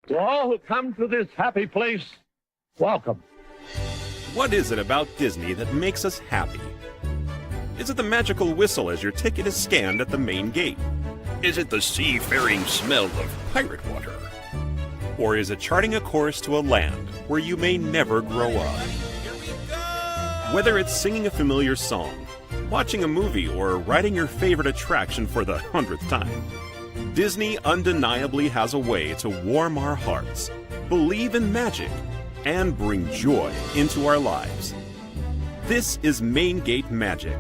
To all who come to this happy place, welcome. What is it about Disney that makes us happy? Is it the magical whistle as your ticket is scanned at the main gate? Is it the seafaring smell of pirate water? Or is it charting a course to a land where you may never grow up? Whether it's singing a familiar song, watching a movie, or riding your favorite attraction for the 100th time, Disney undeniably has a way to warm our hearts, believe in magic, and bring joy into our lives. This is Main Gate Magic,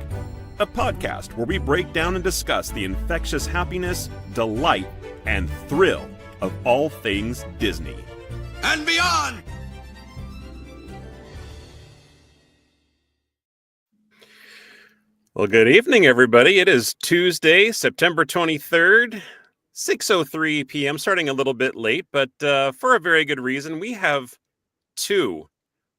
a podcast where we break down and discuss the infectious happiness, delight, and thrill of all things Disney. And beyond! Well, good evening, everybody. It is Tuesday, September 23rd, 6:03 p.m., starting a little bit late, but for a very good reason. We have two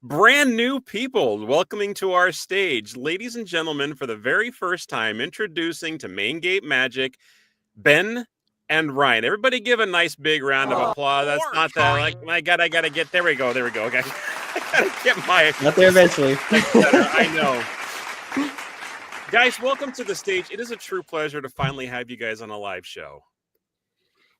brand new people welcoming to our stage. Ladies and gentlemen, for the very first time, introducing to Main Gate Magic, Ben and Ryan. Everybody give a nice big round of applause. That's not that, like, my God, I gotta get, there we go, okay. I gotta get my... Not there eventually. I know. Guys, welcome to the stage. It is a true pleasure to finally have you guys on a live show.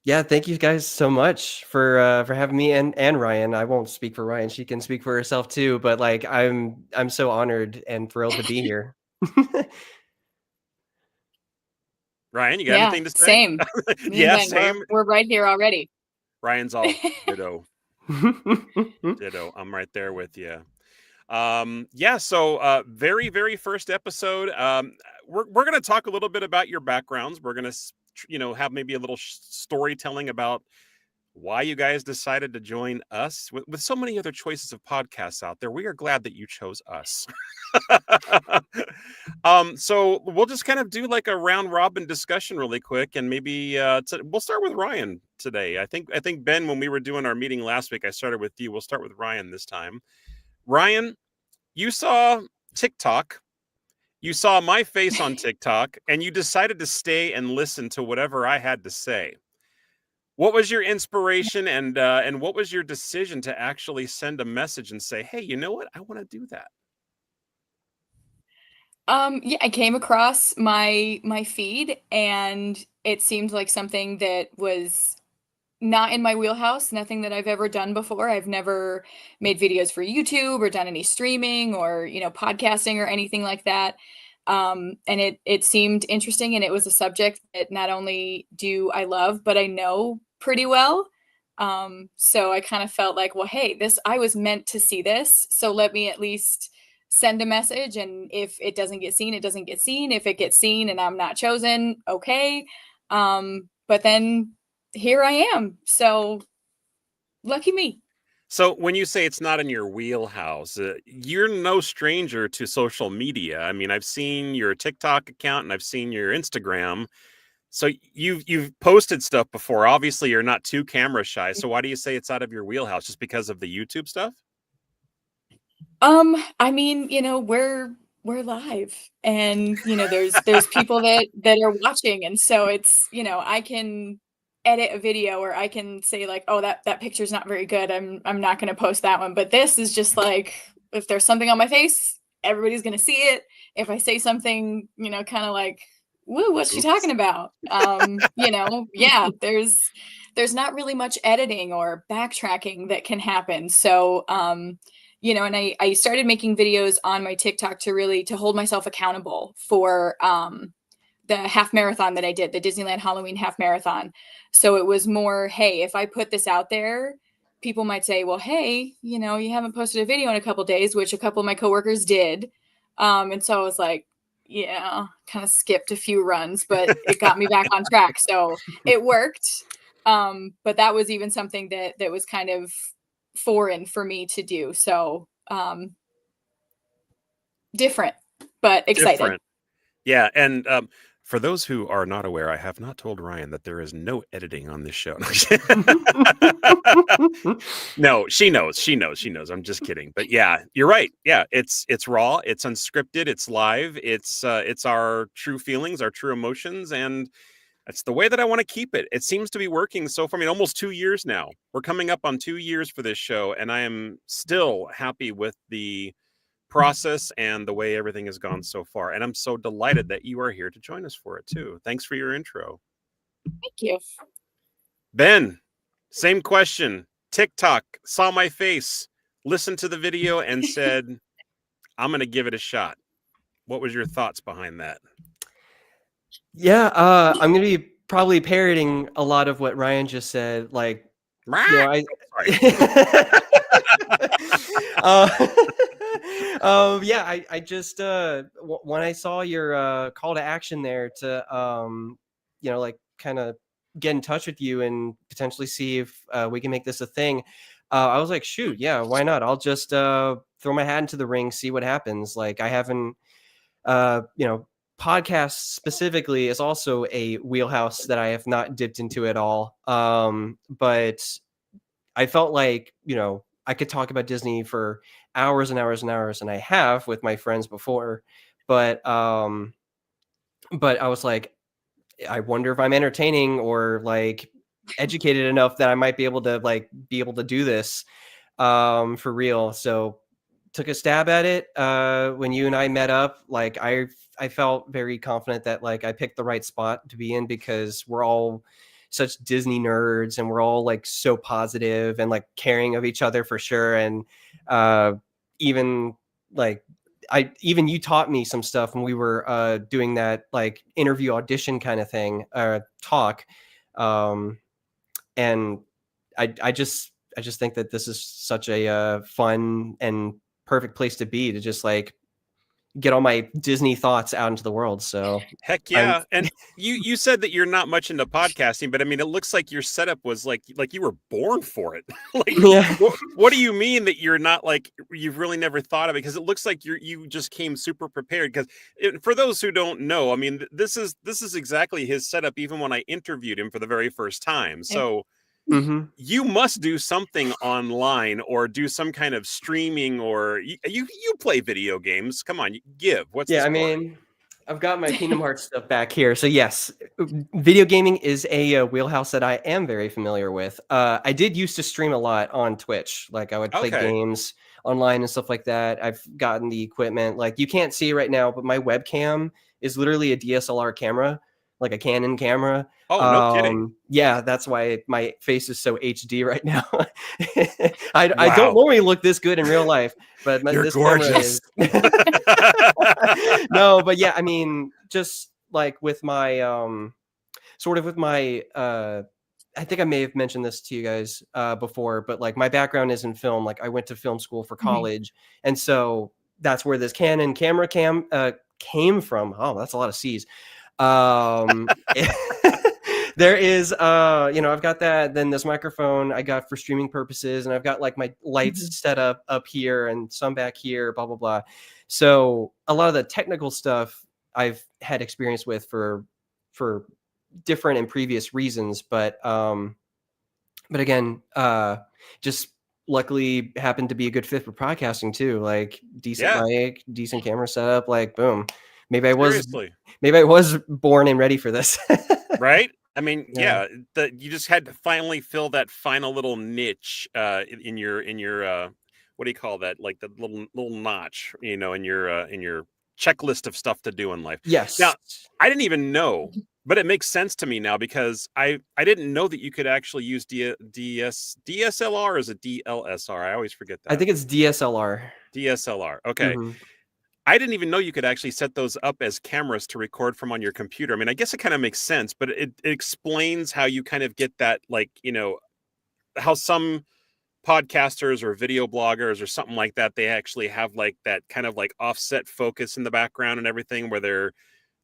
Yeah, thank you guys so much for having me and Ryan. I won't speak for Ryan; she can speak for herself too. But like, I'm so honored and thrilled to be here. Ryan, you got anything to say? Same. Yeah, same. We're right here already. Ryan's all ditto. Ditto. I'm right there with you. So very, very first episode. We're going to talk a little bit about your backgrounds. We're going to, have maybe a little storytelling about why you guys decided to join us. With so many other choices of podcasts out there, we are glad that you chose us. So we'll just kind of do like a round robin discussion really quick, and maybe we'll start with Ryan today. I think Ben, when we were doing our meeting last week, I started with you. We'll start with Ryan this time. Ryan, you saw TikTok, you saw my face on TikTok, and you decided to stay and listen to whatever I had to say. What was your inspiration, and what was your decision to actually send a message and say, hey, you know what? I want to do that. I came across my feed, and it seemed like something that was not in my wheelhouse, nothing that I've ever done before. I've never made videos for YouTube or done any streaming or, podcasting or anything like that. And it seemed interesting, and it was a subject that not only do I love, but I know pretty well. So I kind of felt like, well, hey, I was meant to see this. So let me at least send a message. And if it doesn't get seen, it doesn't get seen. If it gets seen and I'm not chosen, okay. But then here I am. So lucky me. So when you say it's not in your wheelhouse, you're no stranger to social media. I mean, I've seen your TikTok account and I've seen your Instagram. So you've posted stuff before. Obviously, you're not too camera shy. So why do you say it's out of your wheelhouse? Just because of the YouTube stuff? I mean, we're live, and there's people that are watching, and so it's, I can edit a video, or I can say like, oh, that picture's not very good, I'm not going to post that one. But this is just like, if there's something on my face, everybody's going to see it. If I say something, kind of like, woo, what's she talking about? Yeah, there's not really much editing or backtracking that can happen. So and I started making videos on my TikTok to hold myself accountable for the half marathon that I did, the Disneyland Halloween half marathon. So it was more, hey, if I put this out there, people might say, well, hey, you haven't posted a video in a couple of days, which a couple of my coworkers did. And so I was like, yeah, kind of skipped a few runs, but it got me back on track. So it worked. But that was even something that was kind of foreign for me to do. So different, but excited. Different. Yeah. And for those who are not aware, I have not told Ryan that there is no editing on this show. No, she knows. I'm just kidding. But yeah, you're right. Yeah, it's raw, it's unscripted, it's live, it's our true feelings, our true emotions, and That's the way that I want to keep it. It seems to be working so far. I mean, almost 2 years now. We're coming up on 2 years for this show, and I am still happy with the process and the way everything has gone so far. And I'm so delighted that you are here to join us for it too. Thanks for your intro. Thank you. Ben, same question. TikTok, saw my face, listened to the video, and said, I'm going to give it a shot. What was your thoughts behind that? Yeah, I'm gonna be probably parroting a lot of what Ryan just said. Like, you know, yeah, I just when I saw your call to action there to you know, like kind of get in touch with you and potentially see if we can make this a thing. I was like, shoot, yeah, why not? I'll just throw my hat into the ring, see what happens. Like, I haven't, you know, podcasts specifically is also a wheelhouse that I have not dipped into at all. But I felt like, you know, I could talk about Disney for hours and hours and hours, and I have with my friends before. But I was like, I wonder if I'm entertaining or like educated enough that I might be able to do this for real. So took a stab at it when you and I met up. Like, I felt very confident that like I picked the right spot to be in, because we're all such Disney nerds and we're all like so positive and like caring of each other for sure. And even like even you taught me some stuff when we were doing that like interview audition kind of thing, talk. And I just think that this is such a fun and perfect place to be, to just like get all my Disney thoughts out into the world. So heck yeah. And you said that you're not much into podcasting, but I mean, it looks like your setup was like you were born for it. Like, yeah. What do you mean that you're not like, you've really never thought of it? Because it looks like you just came super prepared. Because for those who don't know, I mean, this is exactly his setup, even when I interviewed him for the very first time. So you must do something online or do some kind of streaming, or you play video games. Come on, what's the story? I mean, I've got my Kingdom Hearts stuff back here. So yes, video gaming is a wheelhouse that I am very familiar with. I did used to stream a lot on Twitch. Like, I would play games online and stuff like that. I've gotten the equipment. Like, you can't see right now, but my webcam is literally a DSLR camera, like a Canon camera. Oh, no kidding. Yeah, that's why my face is so HD right now. I don't normally look this good in real life, but this gorgeous. Camera is. No, but yeah, I mean, just like with my sort of with my I think I may have mentioned this to you guys before, but like my background is in film. Like, I went to film school for college, and so that's where this Canon camera came from. Oh, that's a lot of C's. There is you know, I've got that, then this microphone I got for streaming purposes, and I've got like my lights set up here and some back here, blah blah blah. So a lot of the technical stuff I've had experience with for different and previous reasons, but again, just luckily happened to be a good fit for podcasting too. Like, decent mic, decent camera setup, like boom. Maybe I was born and ready for this. Right? I mean, you just had to finally fill that final little niche in your what do you call that? Like the little notch, you know, in your checklist of stuff to do in life. Yes. Now, I didn't even know, but it makes sense to me now, because I didn't know that you could actually use DSLR, or is it DLSR? I always forget that. I think it's DSLR. DSLR. Okay. I didn't even know you could actually set those up as cameras to record from on your computer. I mean, I guess it kind of makes sense, but it explains how you kind of get that, like, you know, how some podcasters or video bloggers or something like that, they actually have like that kind of like offset focus in the background and everything, where their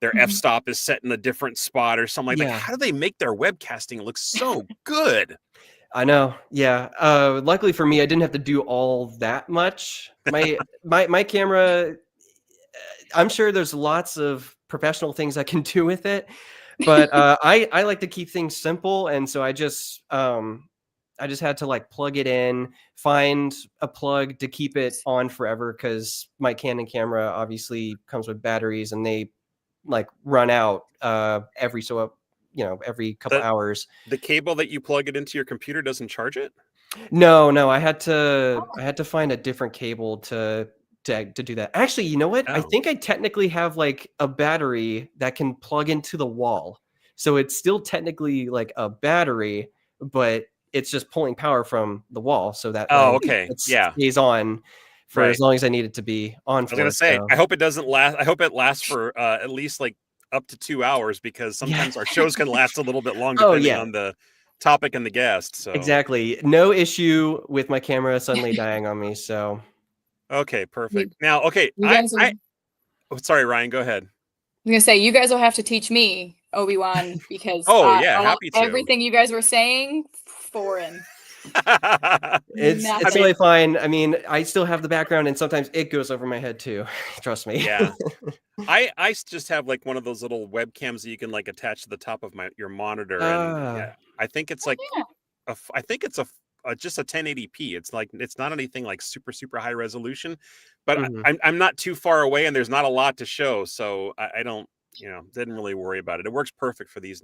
f-stop is set in a different spot or something like that. How do they make their webcasting look so good? I know. Yeah. Luckily for me, I didn't have to do all that much. My camera, I'm sure there's lots of professional things I can do with it, but I like to keep things simple, and so I just had to like plug it in, find a plug to keep it on forever, because my Canon camera obviously comes with batteries, and they like run out every so every couple hours. The cable that you plug it into your computer doesn't charge it? No, I had to find a different cable to do that. Actually, you know what? I Oh. think I technically have like a battery that can plug into the wall. So it's still technically like a battery, but it's just pulling power from the wall so that way Okay. it Yeah. stays on for as long as I need it to be on I was for. gonna say, So. I hope it doesn't last. I hope it lasts for at least like up to 2 hours, because sometimes our shows can last a little bit long depending on the topic and the guest. So exactly, no issue with my camera suddenly dying on me. So okay, perfect. Now, okay, You guys will, sorry, Ryan, go ahead. I'm gonna say, you guys will have to teach me Obi-Wan, because Oh yeah, happy to. everything you guys were saying, foreign. It's really fine. I mean, I still have the background, and sometimes it goes over my head too. Trust me. Yeah. I just have like one of those little webcams that you can like attach to the top of your monitor, and yeah, I think it's like I think it's just a 1080p. It's like, it's not anything like super high resolution, but I'm not too far away, and there's not a lot to show, so I don't didn't really worry about it. It works perfect for these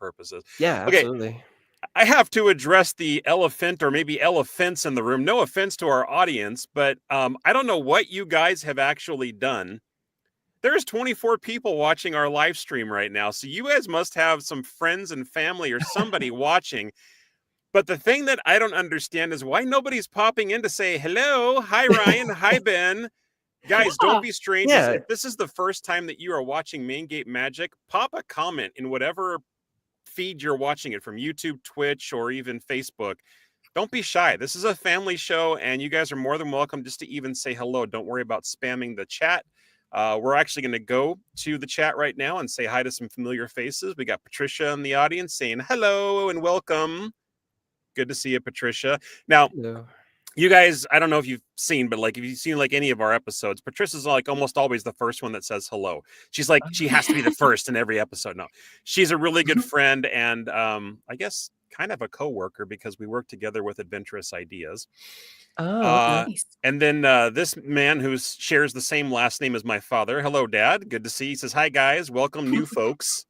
purposes. Yeah, okay. absolutely. I have to address the elephant, or maybe elephants, in the room. No offense to our audience, but I don't know what you guys have actually done. There's 24 people watching our live stream right now, so you guys must have some friends and family or somebody watching. But the thing that I don't understand is why nobody's popping in to say hello, hi Ryan, hi Ben. Guys, don't be strangers. Yeah. If this is the first time that you are watching Main Gate Magic, pop a comment in whatever feed you're watching it from, YouTube, Twitch, or even Facebook. Don't be shy. This is a family show, and you guys are more than welcome just to even say hello. Don't worry about spamming the chat. We're actually going to go to the chat right now and say hi to some familiar faces. We got Patricia in the audience saying hello and welcome. Good to see you, Patricia. Now, you guys, I don't know if you've seen, but like if you've seen like any of our episodes, Patricia's like almost always the first one that says hello. She's like, she has to be the first in every episode. No, she's a really good friend, and I guess kind of a coworker, because we work together with Adventurous Ideas. Nice. And then this man who shares the same last name as my father. Hello, Dad. Good to see you. He says, hi, guys. Welcome, new folks.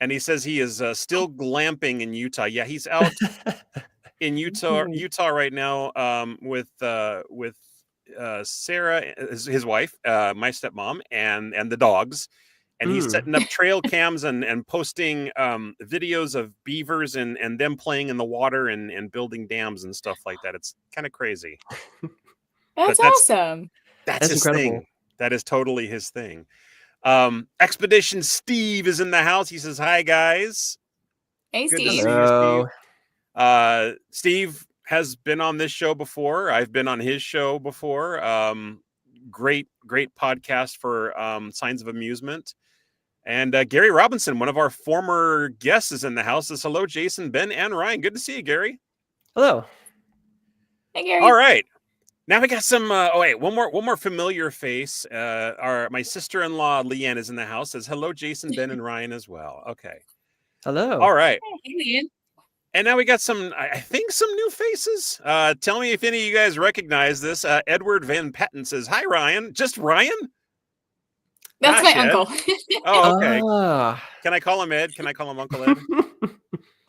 And he says he is still glamping in Utah. Yeah, he's out in Utah right now with Sarah, his wife, my stepmom, and the dogs. And he's setting up trail cams and posting videos of beavers and them playing in the water and building dams and stuff like that. It's kind of crazy. That's awesome. That's his incredible. thing. That is totally his thing. Expedition Steve is in the house. He says, hi, guys. Hey, Good Steve. to see you, Steve. Steve has been on this show before. I've been on his show before. Great podcast for Signs of Amusement. And Gary Robinson, one of our former guests, is in the house. Says hello, Jason, Ben, and Ryan. Good to see you, Gary. Hello. Hey, Gary. All right. Now we got some. One more familiar face. My sister-in-law Leanne is in the house. Says hello, Jason, Ben, and Ryan as well. Okay. Hello. All right. Hey, Leanne. And now we got some. I think some new faces. Tell me if any of you guys recognize this. Edward Van Patten says, "Hi, Ryan." Just Ryan. That's Gosh, my Ed. uncle. Oh, okay. Can I call him Ed? Can I call him Uncle Ed?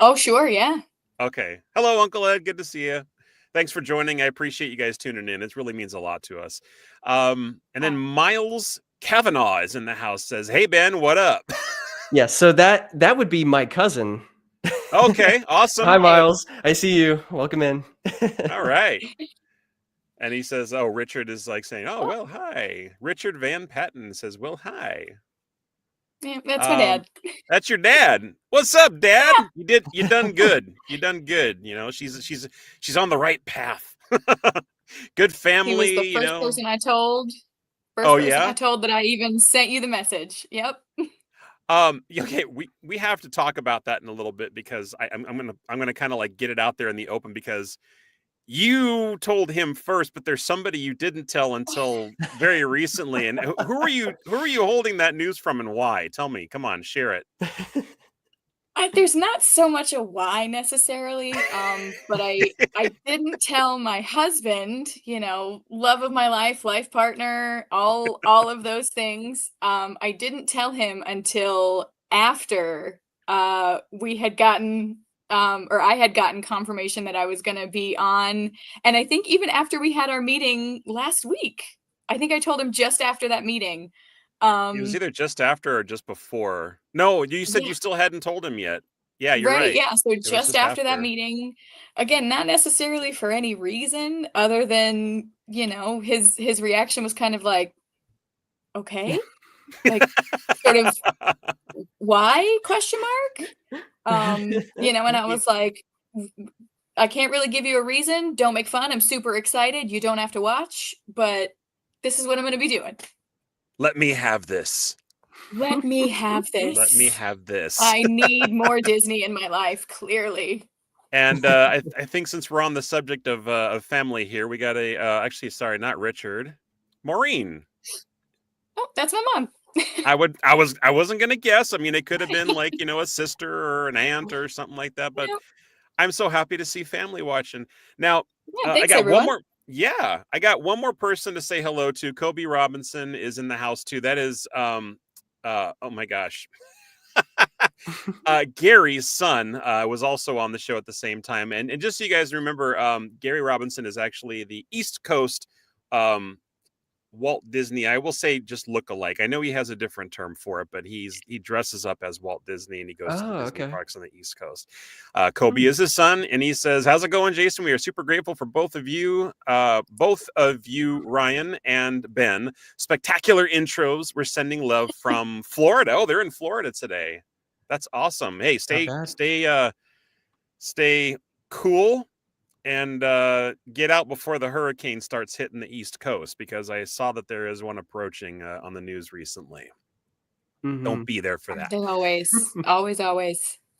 Oh, sure. Yeah. Okay. Hello, Uncle Ed. Good to see you. Thanks for joining. I appreciate you guys tuning in. It really means a lot to us. And then Miles Kavanaugh is in the house. Says, "Hey Ben, what up?" Yeah. So that would be my cousin. Okay. Awesome. Hi, Miles. I see you. Welcome in. All right. And he says, "Oh, Richard is like saying, oh, well, hi." Richard Van Patten says, "Well, hi." Yeah, that's my dad. That's your dad. What's up, Dad? Yeah. You done good. You done good. You know, she's on the right path. Good family. He was the first person I told. I told that I even sent you the message. Yep. Okay, we have to talk about that in a little bit, because I'm gonna kind of like get it out there in the open, because you told him first, but there's somebody you didn't tell until very recently. And who are you holding that news from, and why? Tell me. Come on, share it. There's not so much a why necessarily, but I didn't tell my husband, love of my life partner, all of those things. I didn't tell him until after we had gotten or I had gotten confirmation that I was going to be on. And I think even after we had our meeting last week, I think I told him just after that meeting. It was either just after or just before. No, you said Yeah. you still hadn't told him yet. Yeah, you're Right, right. yeah, so It was just after that after. meeting, again, not necessarily for any reason other than, his reaction was kind of like, "Okay?" Like, sort of, "Why?" question mark? And I was like, I can't really give you a reason, don't make fun, I'm super excited, you don't have to watch, but this is what I'm gonna be doing. Let me have this. Let me have Let me this. have this. I need more Disney in my life, clearly. And I think since we're on the subject of family here, we got a actually, sorry, not Richard, Maureen. Oh, that's my mom. I wasn't gonna guess. I mean, it could have been like a sister or an aunt or something like that. But Yep. I'm so happy to see family watching. Now, Yeah, I thanks, got one everyone. more. Yeah, I got one more person to say hello to. Kobe Robinson is in the house too. That is oh my gosh. Gary's son was also on the show at the same time. And just so you guys remember, Gary Robinson is actually the East Coast Walt Disney. I will say just look alike. I know he has a different term for it, but he dresses up as Walt Disney and he goes to the Disney okay. parks on the East Coast. Kobe is his son, and he says, "How's it going, Jason? We are super grateful for both of you, Ryan and Ben. Spectacular intros. We're sending love from Florida. Oh, they're in Florida today. That's awesome. Hey, stay cool and get out before the hurricane starts hitting the East Coast, because I saw that there is one approaching on the news recently. Don't be there for that. There's always.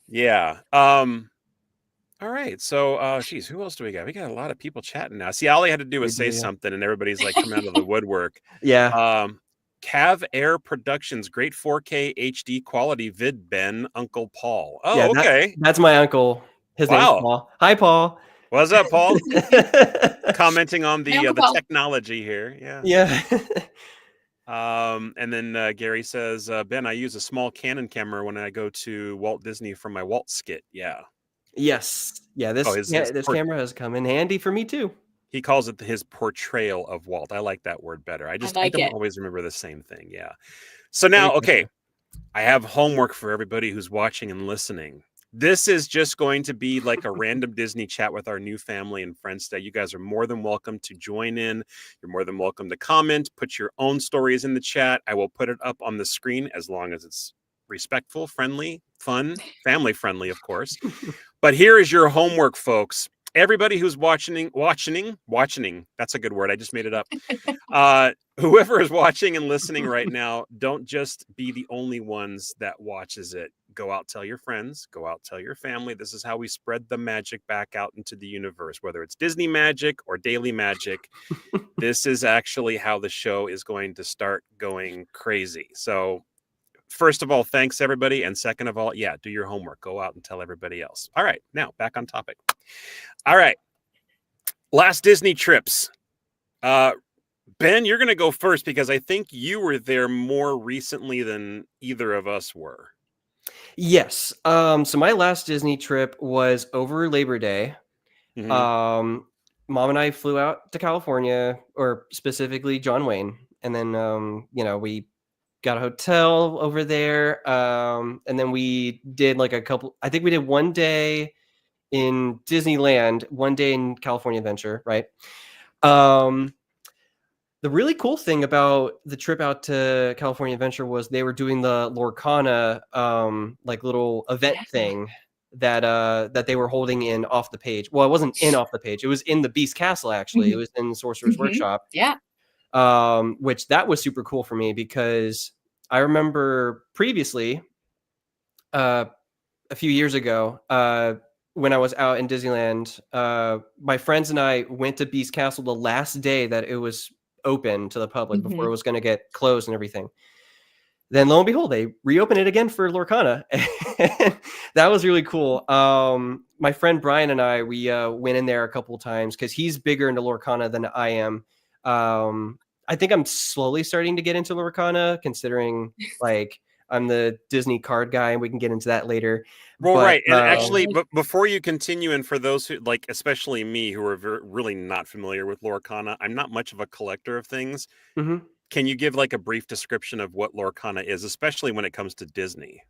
Yeah. All right. So, geez, who else do we got? We got a lot of people chatting now. See, all I had to do was say something, and everybody's like coming out of the woodwork. Yeah. Cav Air Productions, great 4K HD quality vid, Ben, Uncle Paul. Oh, Yeah, okay. that's my uncle. His name's Wow. Paul. Hi, Paul. What's up, Paul? Commenting on the Uncle Paul. technology here. Yeah. Yeah. And then Gary says, Ben, I use a small Canon camera when I go to Walt Disney for my Walt skit. Yeah. Yes. Yeah, this camera has come in handy for me too. He calls it his portrayal of Walt. I like that word better. I like don't it. always remember the same thing. Yeah. So now, okay, I have homework for everybody who's watching and listening. This is just going to be like a random Disney chat with our new family and friends today. You guys are more than welcome to join in. You're more than welcome to comment, put your own stories in the chat. I will put it up on the screen as long as it's respectful, friendly, fun, family friendly, of course. But here is your homework, folks. Everybody who's watching, that's a good word. I just made it up. Whoever is watching and listening right now, don't just be the only ones that watches it. Go out, tell your friends, go out, tell your family. This is how we spread the magic back out into the universe, whether it's Disney magic or daily magic. This is actually how the show is going to start going crazy. So first of all, thanks everybody. And second of all, yeah, do your homework. Go out and tell everybody else. All right, now back on topic. All right. Last Disney trips. Ben, you're going to go first because I think you were there more recently than either of us were. Yes. So my last Disney trip was over Labor Day. Mm-hmm. Mom and I flew out to California, or specifically John Wayne, and then we got a hotel over there. And then we did I think we did one day in Disneyland, one day in California Adventure, right? The really cool thing about the trip out to California Adventure was they were doing the Lorcana little event thing that they were holding in Off the Page. Well, it wasn't in Off the Page. It was in the Beast Castle, actually. It was in Sorcerer's Workshop. Yeah. Which that was super cool for me because I remember previously, a few years ago, when I was out in Disneyland, my friends and I went to Beast Castle the last day that it was open to the public before it was going to get closed and everything. Then lo and behold, they reopened it again for Lorcana. That was really cool. My friend Brian and I, we went in there a couple of times because he's bigger into Lorcana than I am. I think I'm slowly starting to get into Lorcana, considering I'm the Disney card guy, and we can get into that later. Well, But right, and actually, but before you continue, and for those who like, especially me, who are really not familiar with Lorcana, I'm not much of a collector of things. mhm. Can you give like a brief description of what Lorcana is, especially when it comes to Disney?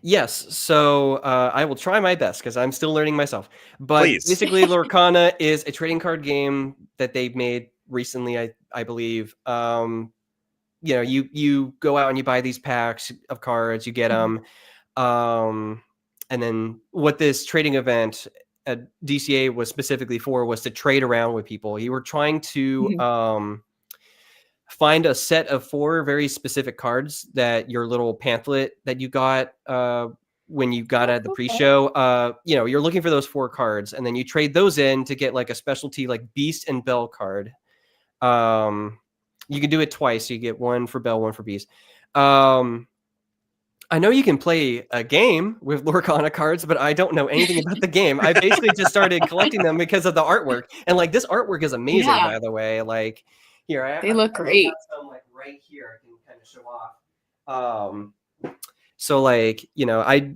Yes, so I will try my best because I'm still learning myself. But Please. basically, Lorcana is a trading card game that they've made recently, I believe. You go out and you buy these packs of cards, you get them, and then what this trading event at DCA was specifically for was to trade around with people. You were trying to find a set of 4 very specific cards that your little pamphlet that you got when you got at the pre-show. You're looking for those 4 cards, and then you trade those in to get like a specialty like Beast and Bell card. You can do it twice. You get 1 for Bell, 1 for Beast. I know you can play a game with Lorcana cards, but I don't know anything about the game. I basically just started collecting them because of the artwork, and like this artwork is amazing, by the way. Like here, They look great. Got some like right here. I can kind of show off. So like,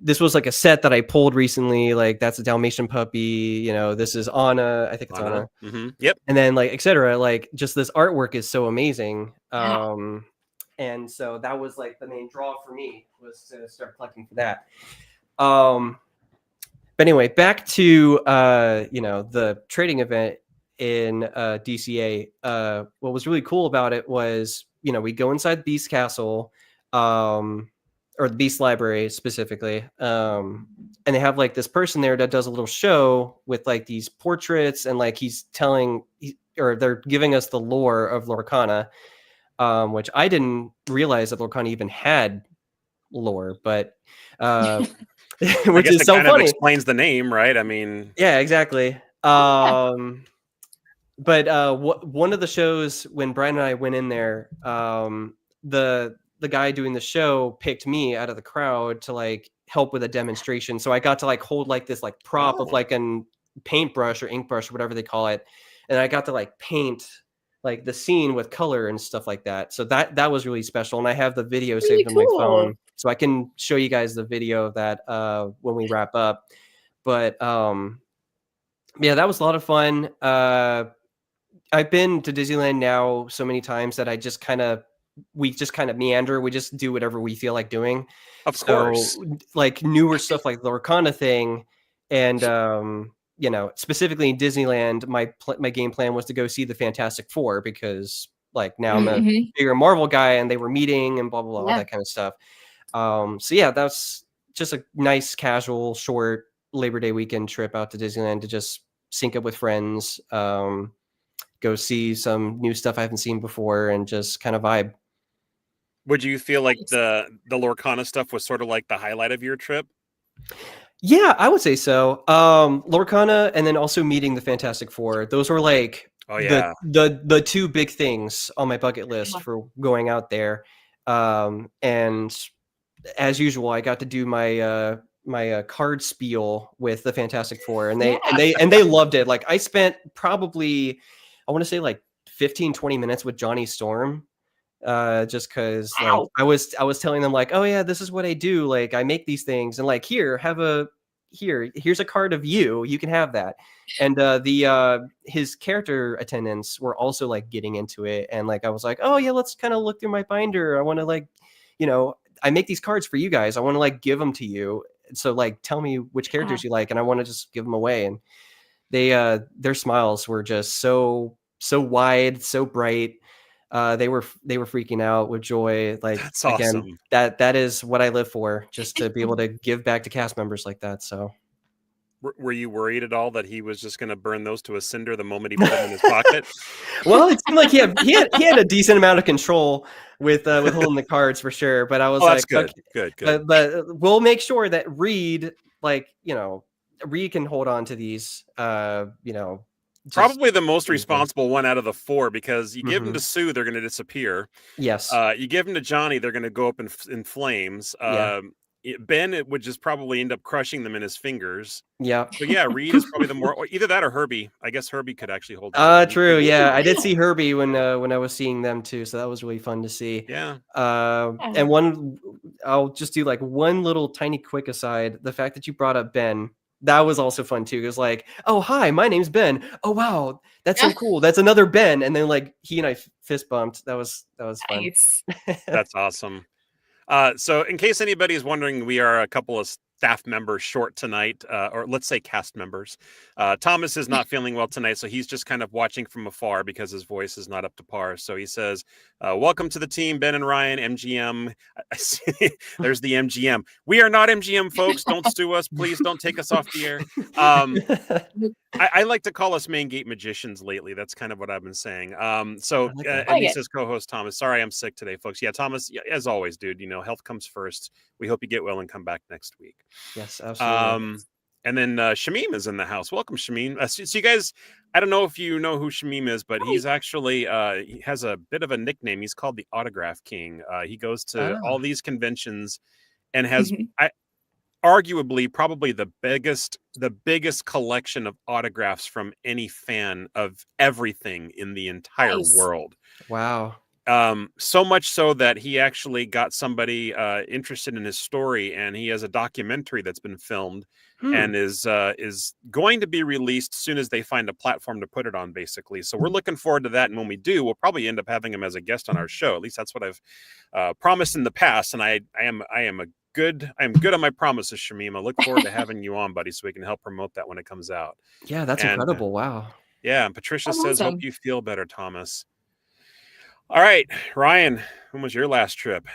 this was like a set that I pulled recently. Like that's a Dalmatian puppy. This is Anna. I think it's Anna. Mm-hmm. Yep. And then like, etc. Like just this artwork is so amazing. And so that was like the main draw for me, was to start collecting for that. But anyway, back to the trading event in DCA. What was really cool about it was, we go inside Beast Castle, or the Beast Library specifically, and they have like this person there that does a little show with like these portraits, and like they're giving us the lore of Lorcana. Which I didn't realize that Lorcana even had lore, but which is so funny. Explains the name, right? I mean, yeah, exactly. But one of the shows when Brian and I went in there, the guy doing the show picked me out of the crowd to like help with a demonstration. So I got to like hold like this like prop of like a paintbrush or ink brush or whatever they call it, and I got to like paint like the scene with color and stuff like that. So that was really special. And I have the video saved on my phone, so I can show you guys the video of that when we wrap up. But yeah, that was a lot of fun. I've been to Disneyland now so many times that we just kind of meander. We just do whatever we feel like doing. Of course. Like newer stuff like the Lorcana thing, and specifically in Disneyland, my game plan was to go see the Fantastic Four, because like now I'm a bigger Marvel guy, and they were meeting and blah, blah, blah, all that kind of stuff. So yeah, that's just a nice, casual, short Labor Day weekend trip out to Disneyland to just sync up with friends, go see some new stuff I haven't seen before, and just kind of vibe. Would you feel like the Lorcana stuff was sort of like the highlight of your trip? Yeah, I would say so. Lorcana, and then also meeting the Fantastic Four. Those were like the 2 big things on my bucket list for going out there. And as usual, I got to do my card spiel with the Fantastic Four, and they loved it. Like I spent probably, I want to say like 15-20 minutes with Johnny Storm. Just because like I was telling them like, oh yeah, this is what I do, like I make these things, and like here's a card of you can have that. And his character attendants were also like getting into it, and like I was like, oh yeah, let's kind of look through my binder. I want to like, I make these cards for you guys, I want to like give them to you, so like tell me which characters you like, and I want to just give them away. And they their smiles were just so wide, so bright. They were freaking out with joy. Like, that's awesome. Again, that is what I live for, just to be able to give back to cast members like that. So were you worried at all that he was just going to burn those to a cinder the moment he put them in his pocket? Well, it seemed like he had a decent amount of control with holding the cards for sure. But I was like, good, okay, good. But we'll make sure that Reed can hold on to these. Probably the most responsible one out of the 4, because you give them to Sue, they're going to disappear. Yes. You give them to Johnny, they're going to go up in flames. Ben, it would just probably end up crushing them in his fingers. Yeah. So yeah, Reed is probably the more, or either that or Herbie. I guess Herbie could actually hold. True. Yeah, I did see Herbie when I was seeing them too, so that was really fun to see. Yeah. And I'll just do like one little tiny quick aside. The fact that you brought up Ben, that was also fun too. It was like, oh hi, my name's Ben. Oh wow, that's so cool. That's another Ben. And then like he and I fist bumped. That was fun. Nice. That's awesome. So in case anybody is wondering, we are a couple of staff members short tonight, or let's say cast members. Thomas is not feeling well tonight, so he's just kind of watching from afar because his voice is not up to par. So he says, welcome to the team, Ben and Ryan, MGM. I see, there's the MGM. We are not MGM, folks. Don't sue us. Please don't take us off the air. I like to call us main gate magicians lately. That's kind of what I've been saying. And he says co-host Thomas. Sorry, I'm sick today, folks. Yeah, Thomas, as always, dude, health comes first. We hope you get well and come back next week. Yes, absolutely. And then Shamim is in the house. Welcome, Shamim. So you guys, I don't know if you know who Shamim is, but he's actually, he has a bit of a nickname. He's called the Autograph King. He goes to all these conventions and has, arguably probably the biggest collection of autographs from any fan of everything in the entire world. Wow. So much so that he actually got somebody interested in his story, and he has a documentary that's been filmed and is going to be released as soon as they find a platform to put it on, basically. So we're looking forward to that, and when we do, we'll probably end up having him as a guest on our show. At least that's what I've promised in the past, and I am good on my promises, Shamim. I look forward to having you on, buddy, so we can help promote that when it comes out. Yeah, that's incredible. Wow. Yeah, and Patricia says, hope you feel better, Thomas. All right, Ryan, when was your last trip?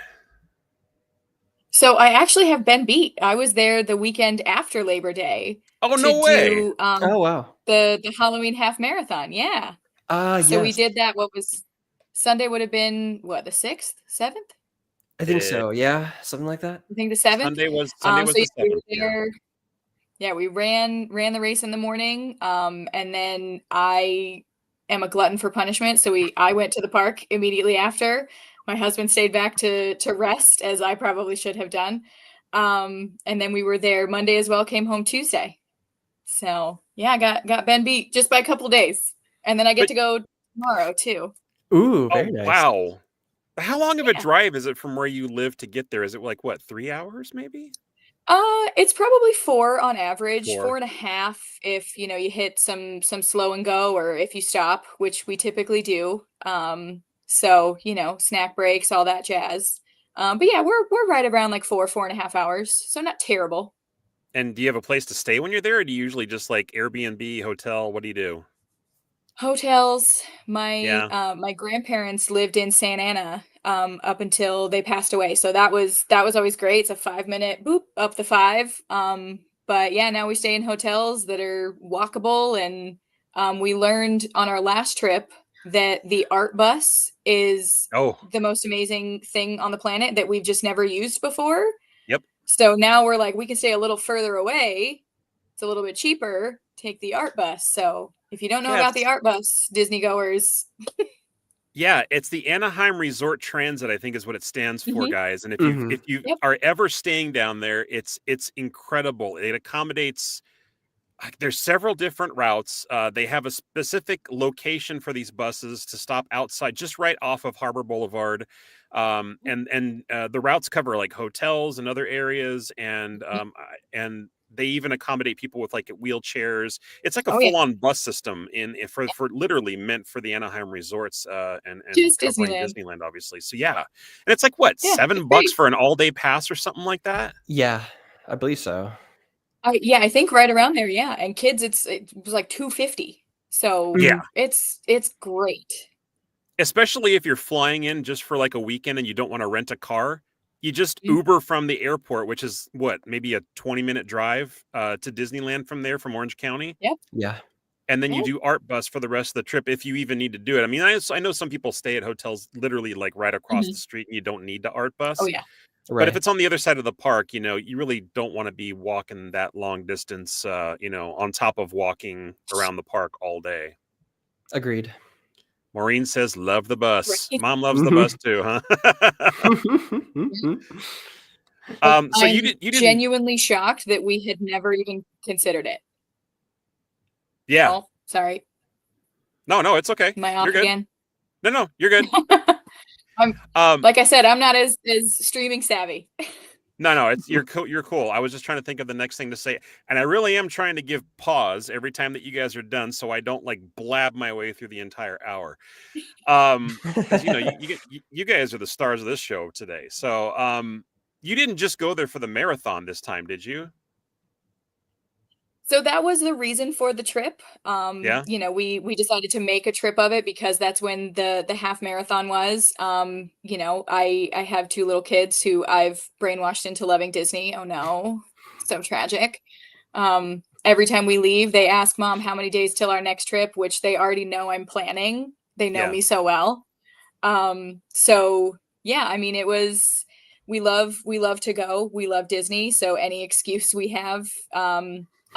So I actually have been beat. I was there the weekend after Labor Day. Oh, no way. Oh, wow. The Halloween half marathon. Yeah. So we did that. What was Sunday would have been what, the 6th, 7th? I think so. Yeah. Something like that. I think the 7th. Sunday was the 7th. Yeah, we ran the race in the morning. And then I am a glutton for punishment. So I went to the park immediately after. My husband stayed back to rest, as I probably should have done. And then we were there Monday as well, came home Tuesday. So yeah, I got Ben beat just by a couple days. And then I get to go tomorrow too. Ooh, very nice. Wow. How long of a drive is it from where you live to get there? Is it like what, 3 hours maybe? It's probably 4 on average, 4.5 if you hit some slow and go, or if you stop, which we typically do. So snack breaks, all that jazz. But yeah, we're right around like 4.5 hours, so not terrible. And do you have a place to stay when you're there, or do you usually just like Airbnb, hotel? What do you do? Hotels. My grandparents lived in Santa Ana up until they passed away, so that was always great. It's a 5-minute boop up the 5. But yeah, now we stay in hotels that are walkable, and we learned on our last trip that the art bus is the most amazing thing on the planet that we've just never used before. Yep. So now we're like, we can stay a little further away. It's a little bit cheaper. Take the art bus. So if you don't know about the art bus, Disney goers. Yeah, it's the Anaheim Resort Transit, I think is what it stands for, guys. And if you are ever staying down there, it's incredible. It accommodates. There's several different routes. They have a specific location for these buses to stop outside, just right off of Harbor Boulevard. And the routes cover like hotels and other areas, and they even accommodate people with like wheelchairs. It's like a full-on bus system for literally meant for the Anaheim resorts and just Disneyland, obviously. So yeah, and it's like what, $7 for an all-day pass or something like that. Yeah, I believe so. I think right around there. Yeah, and kids, it was like $250. So yeah, it's great. Especially if you're flying in just for like a weekend and you don't want to rent a car. You just Uber from the airport, which is what, maybe a 20-minute drive to Disneyland from there, from Orange County. Yep. Yeah. And then you do art bus for the rest of the trip if you even need to do it. I mean, I know some people stay at hotels literally like right across the street and you don't need the art bus. Oh yeah. Right. But if it's on the other side of the park, you really don't want to be walking that long distance, on top of walking around the park all day. Agreed. Maureen says, love the bus. Right. Mom loves the bus too, huh? So you didn't genuinely shocked that we had never even considered it. Yeah. Oh, sorry. No, it's okay. Am I off you're good. again? No, you're good. Like I said, I'm not as streaming savvy. No, you're cool. I was just trying to think of the next thing to say, and I really am trying to give pause every time that you guys are done, so I don't like blab my way through the entire hour. Because you guys are the stars of this show today. So, you didn't just go there for the marathon this time, did you? So that was the reason for the trip. Yeah. We decided to make a trip of it because that's when the half marathon was. I have 2 little kids who I've brainwashed into loving Disney. Oh no, so tragic. Every time we leave, they ask Mom how many days till our next trip, which they already know I'm planning. They know Yeah. me so well. So yeah, I mean, it was. We love to go. We love Disney. So any excuse we have.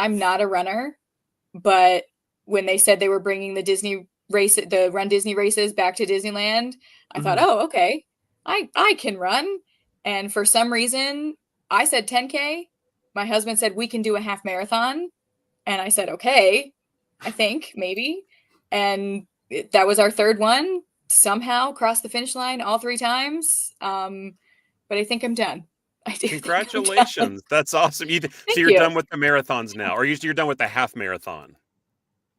I'm not a runner, but when they said they were bringing the Run Disney races back to Disneyland, I thought, oh, okay, I can run. And for some reason, I said 10K. My husband said we can do a half marathon, and I said okay, I think maybe, and that was our third one. Somehow crossed the finish line all 3 times. But I think I'm done. Congratulations. That's awesome. So you're done with the marathons now, or you're done with the half marathon?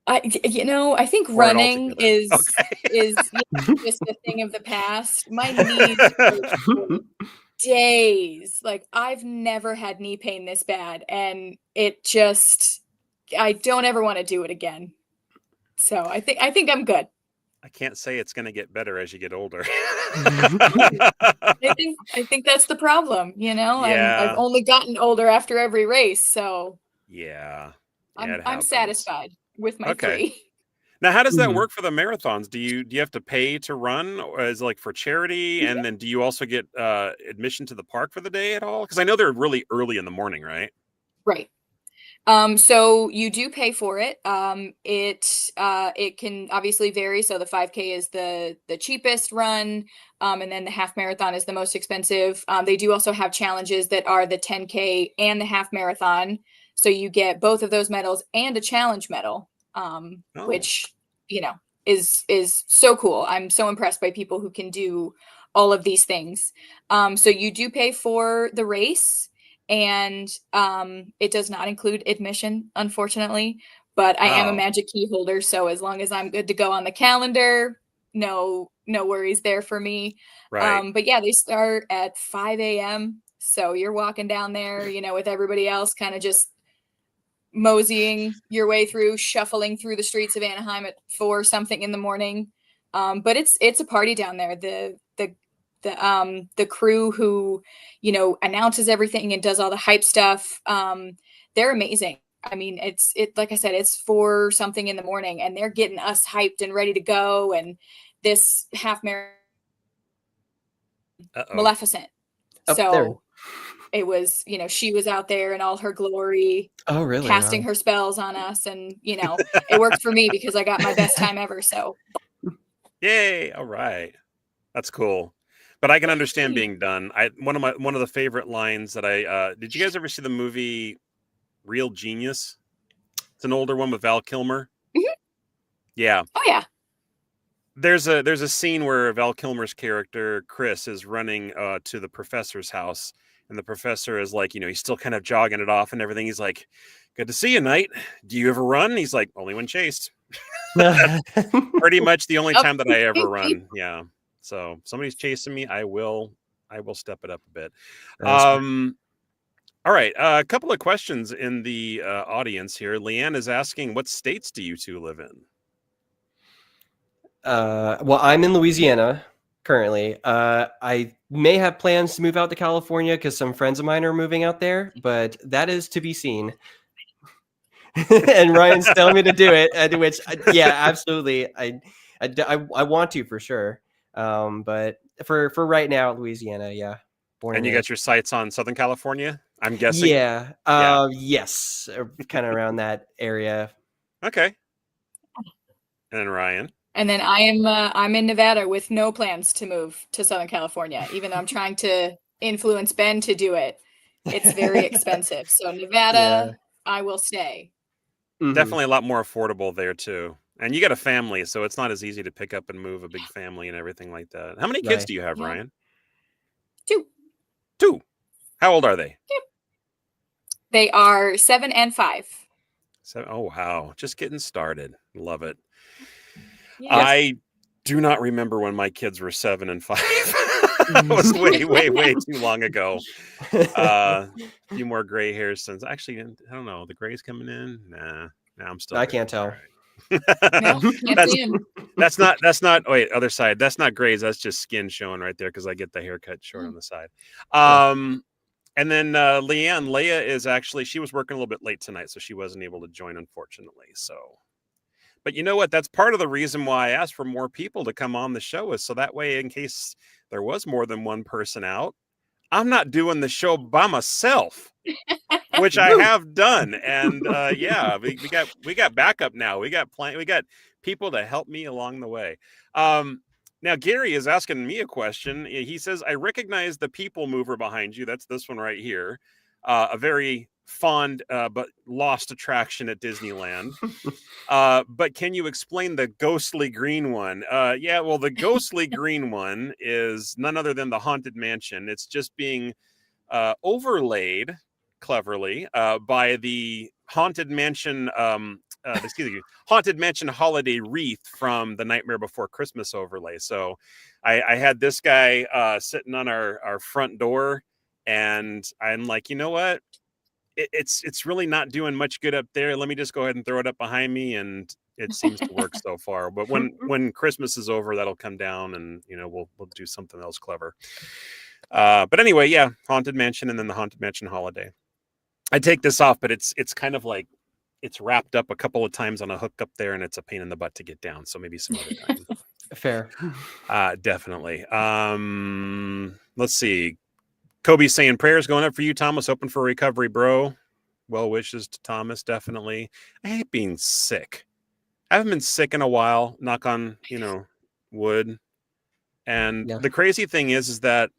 I think running is just a thing of the past. My knees hurt for days. Like, I've never had knee pain this bad, and I don't ever want to do it again. So I think I'm good. I can't say it's going to get better as you get older. I think that's the problem, Yeah. I've only gotten older after every race, so yeah, I'm satisfied with my 3. Now, how does that work for the marathons? Do you have to pay to run, or is it like for charity? And then do you also get admission to the park for the day at all? Because I know they're really early in the morning, right? Right. So you do pay for it. It can obviously vary. So the 5K is the cheapest run, and then the half marathon is the most expensive. They do also have challenges that are the 10K and the half marathon. So you get both of those medals and a challenge medal, which is so cool. I'm so impressed by people who can do all of these things. So you do pay for the race. And it does not include admission, unfortunately, but I am a magic key holder, so as long as I'm good to go on the calendar, no worries there for me. Right. But yeah, they start at 5 a.m. So you're walking down there, with everybody else, kind of just moseying your way through, shuffling through the streets of Anaheim at 4 something in the morning. But it's a party down there. The crew who announces everything and does all the hype stuff, they're amazing. I mean, like I said, it's 4 something in the morning, and they're getting us hyped and ready to go. And this half marathon, Maleficent. So it was, she was out there in all her glory. Oh, really? Casting her spells on us, and it worked for me because I got my best time ever. So yay! All right, that's cool. But I can understand being done. One of the favorite lines that did you guys ever see the movie Real Genius? It's an older one with Val Kilmer. Mm-hmm. Yeah. Oh yeah. There's a scene where Val Kilmer's character Chris is running to the professor's house, and the professor is like, he's still kind of jogging it off and everything. He's like, "Good to see you, Knight. Do you ever run?" He's like, "Only when chased." Pretty much the only time that I ever run. Yeah. So if somebody's chasing me, I will step it up a bit. All right. A couple of questions in the audience here. Leanne is asking, what states do you 2 live in? Well, I'm in Louisiana currently. I may have plans to move out to California because some friends of mine are moving out there, but that is to be seen. And Ryan's telling me to do it, which, yeah, absolutely. I want to for sure. But for right now, Louisiana, yeah. And you got your sights on Southern California, I'm guessing? Yeah. Yes. Kind of around that area. Okay. And then Ryan? And then I'm in Nevada with no plans to move to Southern California, even though I'm trying to influence Ben to do it. It's very expensive. So Nevada, I will stay. Definitely a lot more affordable there too. And you got a family, so it's not as easy to pick up and move a big family and everything like that. How many kids Right. do you have, Yeah. Ryan? 2. 2. How old are they? They are 7 and 5. So, oh wow, just getting started. Love it. Yeah. I do not remember when my kids were 7 and 5. It was way too long ago. A few more gray hairs since. Actually, I don't know. The gray's coming in. Nah, I'm still. I good. can't tell. All right. No, can't That's see 'em. that's not. Wait, other side. That's not grays. That's just skin showing right there because I get the haircut short on the side. And then Leia is actually, she was working a little bit late tonight, so she wasn't able to join, unfortunately. So, but you know what? That's part of the reason why I asked for more people to come on the show, is so that way, in case there was more than one person out, I'm not doing the show by myself, which I have done. And yeah, we got backup now. We got people to help me along the way. Now Gary is asking me a question. He says, I recognize the people mover behind you. That's this one right here. A very fond but lost attraction at Disneyland. But can you explain the ghostly green one? Yeah, well, the ghostly green one is none other than the Haunted Mansion. It's just being overlaid cleverly by the Haunted Mansion Haunted Mansion holiday wreath from the Nightmare Before Christmas overlay. So I had this guy sitting on our front door, and I'm like, you know what? It's really not doing much good up there. Let me just go ahead and throw it up behind me, and it seems to work so far. But when Christmas is over, that'll come down, and we'll do something else clever. But anyway, yeah, Haunted Mansion, and then the Haunted Mansion holiday. I take this off, but it's kind of like it's wrapped up a couple of times on a hook up there, and it's a pain in the butt to get down. So maybe some other time. Fair. Definitely. Let's see. Kobe's saying prayers going up for you, Thomas. Hoping for recovery, bro. Well wishes to Thomas. Definitely. I hate being sick. I haven't been sick in a while. Knock on, wood. And the crazy thing is that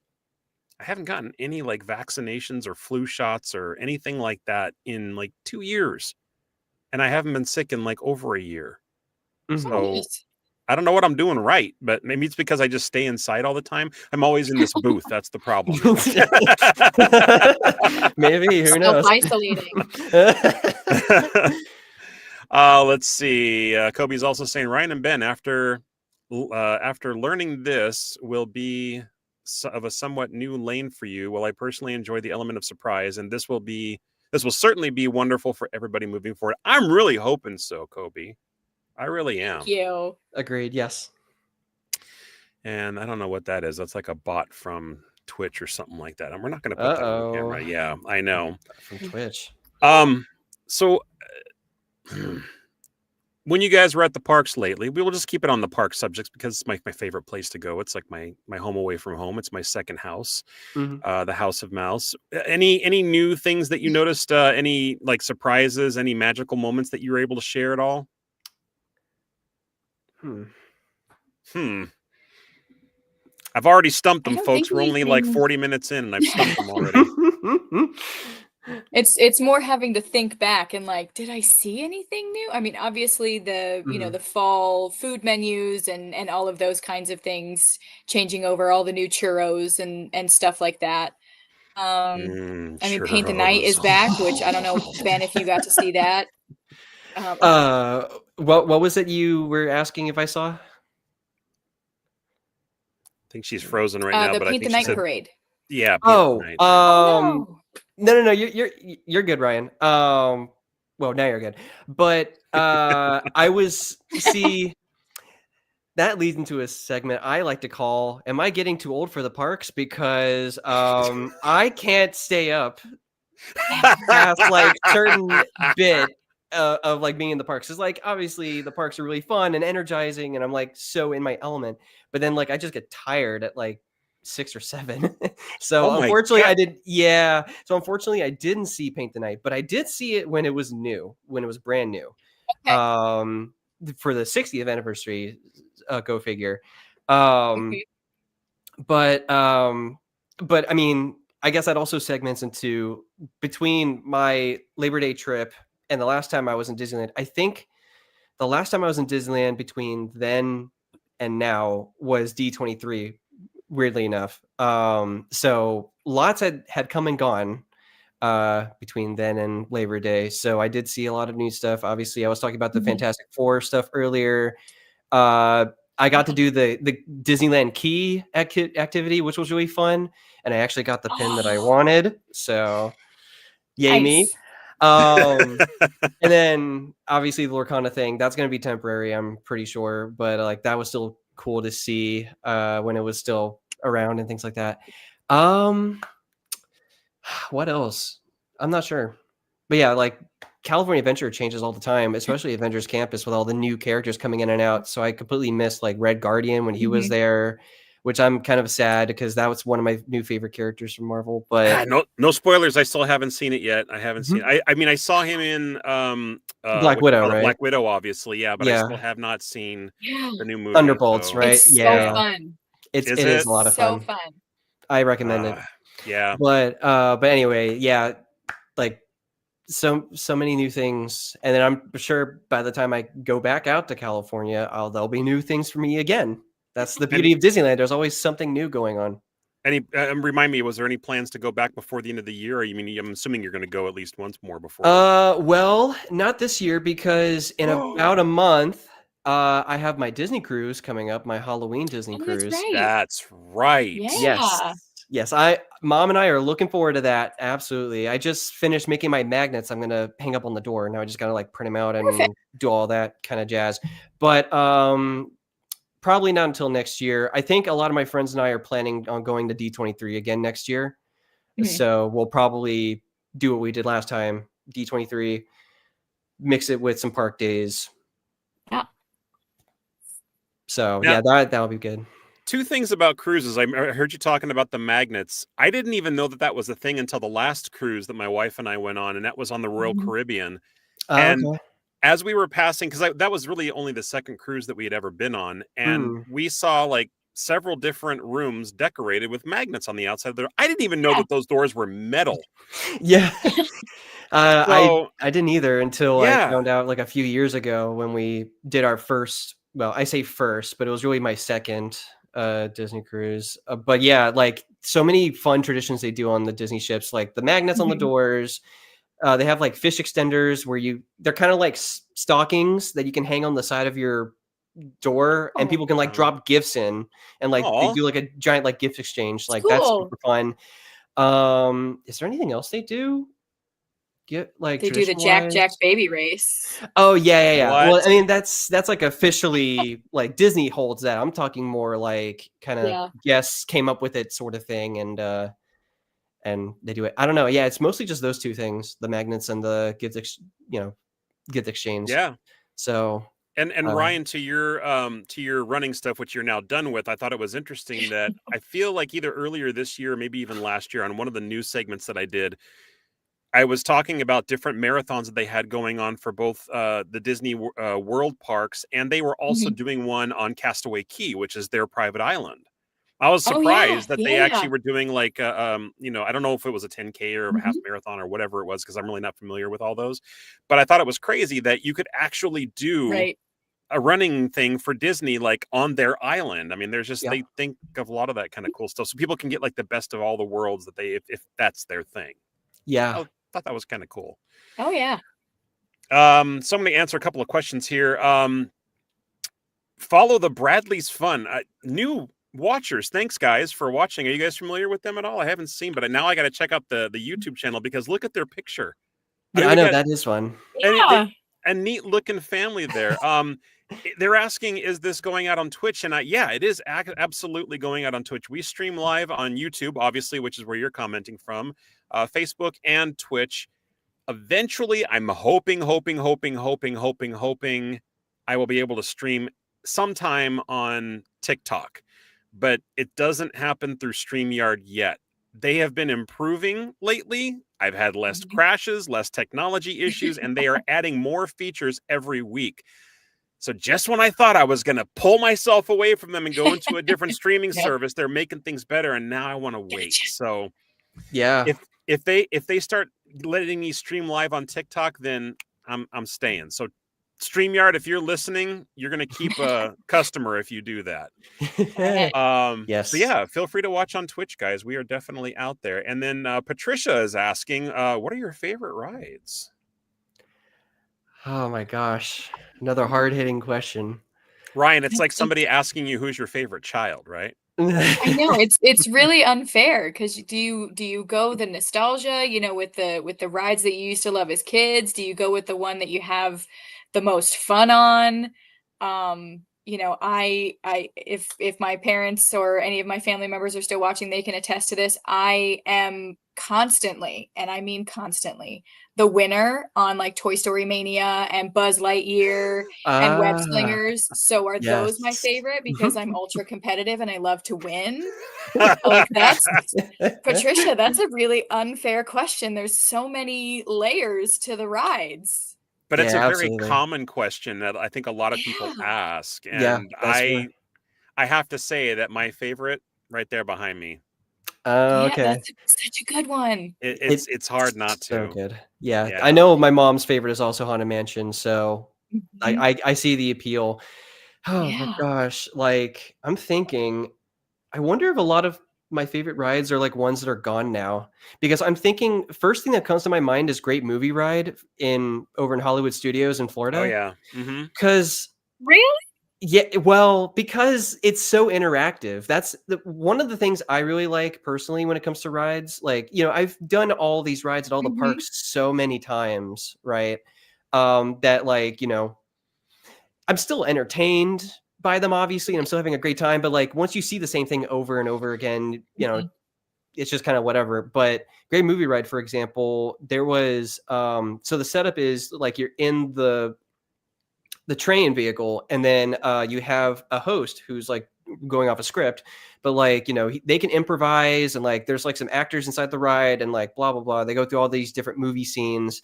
I haven't gotten any like vaccinations or flu shots or anything like that in like 2 years. And I haven't been sick in like over a year. So I don't know what I'm doing right, but maybe it's because I just stay inside all the time. I'm always in this booth. That's the problem. Maybe, who knows? Self-isolating. Let's see. Kobe's also saying, Ryan and Ben, after learning this will be of a somewhat new lane for you. Well, I personally enjoy the element of surprise, and this will certainly be wonderful for everybody moving forward. I'm really hoping so, Kobe. I really am. Thank you. Agreed. Yes. And I don't know what that is. That's like a bot from Twitch or something like that. And we're not going to put that on camera. Yeah, I know. From Twitch. So when you guys were at the parks lately, we will just keep it on the park subjects because it's my favorite place to go. It's like my home away from home. It's my second house, the House of Mouse. Any new things that you noticed? Any like surprises? Any magical moments that you were able to share at all? I've already stumped them, folks. We're only like 40 minutes in, and I've stumped them already. It's more having to think back and like, did I see anything new? I mean, obviously the the fall food menus and all of those kinds of things changing over, all the new churros and stuff like that. I mean, Paint the Night is back, which I don't know, Ben, if you got to see that. What was it you were asking if I saw? I think she's frozen right now. The but Paint I think the Night said, Parade. Yeah. No. No. You're good, Ryan. Well, now you're good. But that leads into a segment I like to call "Am I getting too old for the parks?" Because I can't stay up past like certain bit of like being in the parks. It's like obviously the parks are really fun and energizing, and I'm like so in my element. But then like I just get tired at like 6 or 7. So unfortunately I did. Yeah. So unfortunately I didn't see Paint the Night, but I did see it when it was new, when it was brand new. Okay. For the 60th anniversary, go figure. But I mean, I guess that also segments into between my Labor Day trip and the last time I was in Disneyland. I think the last time I was in Disneyland between then and now was D23, weirdly enough. So lots had come and gone between then and Labor Day. So I did see a lot of new stuff. Obviously, I was talking about the Mhm. Fantastic Four stuff earlier. I got to do the Disneyland Key activity, which was really fun, and I actually got the pin that I wanted. So, yay me! Nice. And then obviously the Lorcana thing, that's going to be temporary, I'm pretty sure, but like that was still cool to see when it was still around and things like that. What else? I'm not sure. But yeah, like California Adventure changes all the time, especially Avengers Campus with all the new characters coming in and out. So I completely missed like Red Guardian when he was Mhm. there, which I'm kind of sad because that was one of my new favorite characters from Marvel. But No spoilers. I still haven't seen it yet. I haven't seen. Mhm. I mean, I saw him in Black what you Widow, call it, right? Black Widow, obviously. Yeah, but I still Yeah. have not seen Yeah. the new movie. Thunderbolts, So right? It's so Yeah. fun. It is is it? a lot of So fun. fun. I recommend it. Yeah. But anyway, yeah, like so many new things, and then I'm sure by the time I go back out to California, there'll be new things for me again. That's the beauty of Disneyland. There's always something new going on. Any remind me, was there any plans to go back before the end of the year? Or you mean I'm assuming you're going to go at least once more before? Well, not this year because in about a month, I have my Disney cruise coming up, my Halloween Disney Oh, that's cruise. right. That's right. Yeah. Yes. Mom and I are looking forward to that. Absolutely. I just finished making my magnets. I'm gonna hang up on the door. Now I just gotta like print them out and Perfect. do all that kind of jazz. But probably not until next year. I think a lot of my friends and I are planning on going to D23 again next year. Mhm. So we'll probably do what we did last time, D23, mix it with some park days. Yeah. So Now- yeah, that'll be good. Two things about cruises. I heard you talking about the magnets. I didn't even know that was a thing until the last cruise that my wife and I went on, and that was on the Royal Mhm. Caribbean. Okay. As we were passing, because that was really only the second cruise that we had ever been on, and Mm. we saw like several different rooms decorated with magnets on the outside of there. I didn't even know Yeah. that those doors were metal. Yeah. So I didn't either until yeah. I found out like a few years ago when we did our first, well, I say first, but it was really my second Disney cruise. But yeah, like so many fun traditions they do on the Disney ships, like the magnets on the Mhm. doors. They have like fish extenders where they're kind of like stockings that you can hang on the side of your door, and Oh. people can like drop gifts in, and like they Aw. do like a giant like gift exchange. Like Cool. that's super fun. Is there anything else they do? Get like They do the tradition-wise? Jack baby race. Oh yeah. Well, What? I mean that's like officially like Disney holds that. I'm talking more like kind of Yeah. guests came up with it sort of thing, and they do it. I don't know. Yeah, it's mostly just those two things: the magnets and the gift exchange. Yeah. So And Ryan, to your running stuff, which you're now done with, I thought it was interesting that I feel like either earlier this year or maybe even last year on one of the news segments that I did, I was talking about different marathons that they had going on for both the Disney World parks, and they were also Mhm. doing one on Castaway Cay, which is their private island. I was Oh, yeah. surprised that they actually were doing like I don't know if it was a 10K or a half Mhm. marathon or whatever it was, because I'm really not familiar with all those. But I thought it was crazy that you could actually do Right. a running thing for Disney, like on their island. I mean, there's just, Yeah. they think of a lot of that kind of cool stuff. So people can get like the best of all the worlds that if that's their thing. yeah. I thought that was kind of cool. Oh, yeah. So I'm going to answer a couple of questions here. Follow the Bradley's Fun. New watchers. Thanks guys for watching. Are you guys familiar with them at all? I haven't seen, but now I got to check out the YouTube channel because look at their picture. Yeah, I know that is fun. Yeah. A neat looking family there. They're asking, is this going out on Twitch? And yeah, it is absolutely going out on Twitch. We stream live on YouTube, obviously, which is where you're commenting from, Facebook and Twitch. Eventually, I'm hoping I will be able to stream sometime on TikTok, but it doesn't happen through StreamYard yet. They have been improving lately. I've had less crashes, less technology issues, and they are adding more features every week. So just when I thought I was going to pull myself away from them and go into a different streaming service, they're making things better, and now I want to wait. So Yeah. if they start letting me stream live on TikTok, then I'm staying. So StreamYard, if you're listening, you're going to keep a customer if you do that. Yes. So yeah, feel free to watch on Twitch, guys. We are definitely out there. And then Patricia is asking, what are your favorite rides? Oh my gosh. Another hard-hitting question. Ryan, it's like somebody asking you who's your favorite child, right? I know it's really unfair because do you go the nostalgia, with the rides that you used to love as kids? Do you go with the one that you have the most fun on? If my parents or any of my family members are still watching, they can attest to this. I am constantly, and I mean constantly, the winner on like Toy Story Mania and Buzz Lightyear and Web Slingers. So are those my yes. favorite because I'm ultra competitive and I love to win? Like Patricia, that's a really unfair question. There's so many layers to the rides. But it's Yeah, a very absolutely. common question that I think a lot of people ask. Yeah, And that's fair. I have to say that my favorite right there behind me. Yeah, Okay. that's such a good one. It's hard not So to. good. Yeah. Yeah. I know my mom's favorite is also Haunted Mansion, so Mhm. I see the appeal. Oh my Yeah. gosh. Like, I'm thinking, I wonder if a lot of my favorite rides are like ones that are gone now. Because I'm thinking first thing that comes to my mind is Great Movie Ride over in Hollywood Studios in Oh Florida. yeah. Mm-hmm. Because Really? yeah, well, because it's so interactive. That's one of the things I really like personally when it comes to rides. Like, I've done all these rides at all the Mhm. parks so many times, right? That like, I'm still entertained by them, obviously, and I'm still having a great time. But like once you see the same thing over and over again, Mhm. it's just kind of whatever. But Great Movie Ride, for example, there was so the setup is like you're in the train vehicle, and then you have a host who's like going off a script, but like they can improvise, and like there's like some actors inside the ride, and like blah blah blah. They go through all these different movie scenes.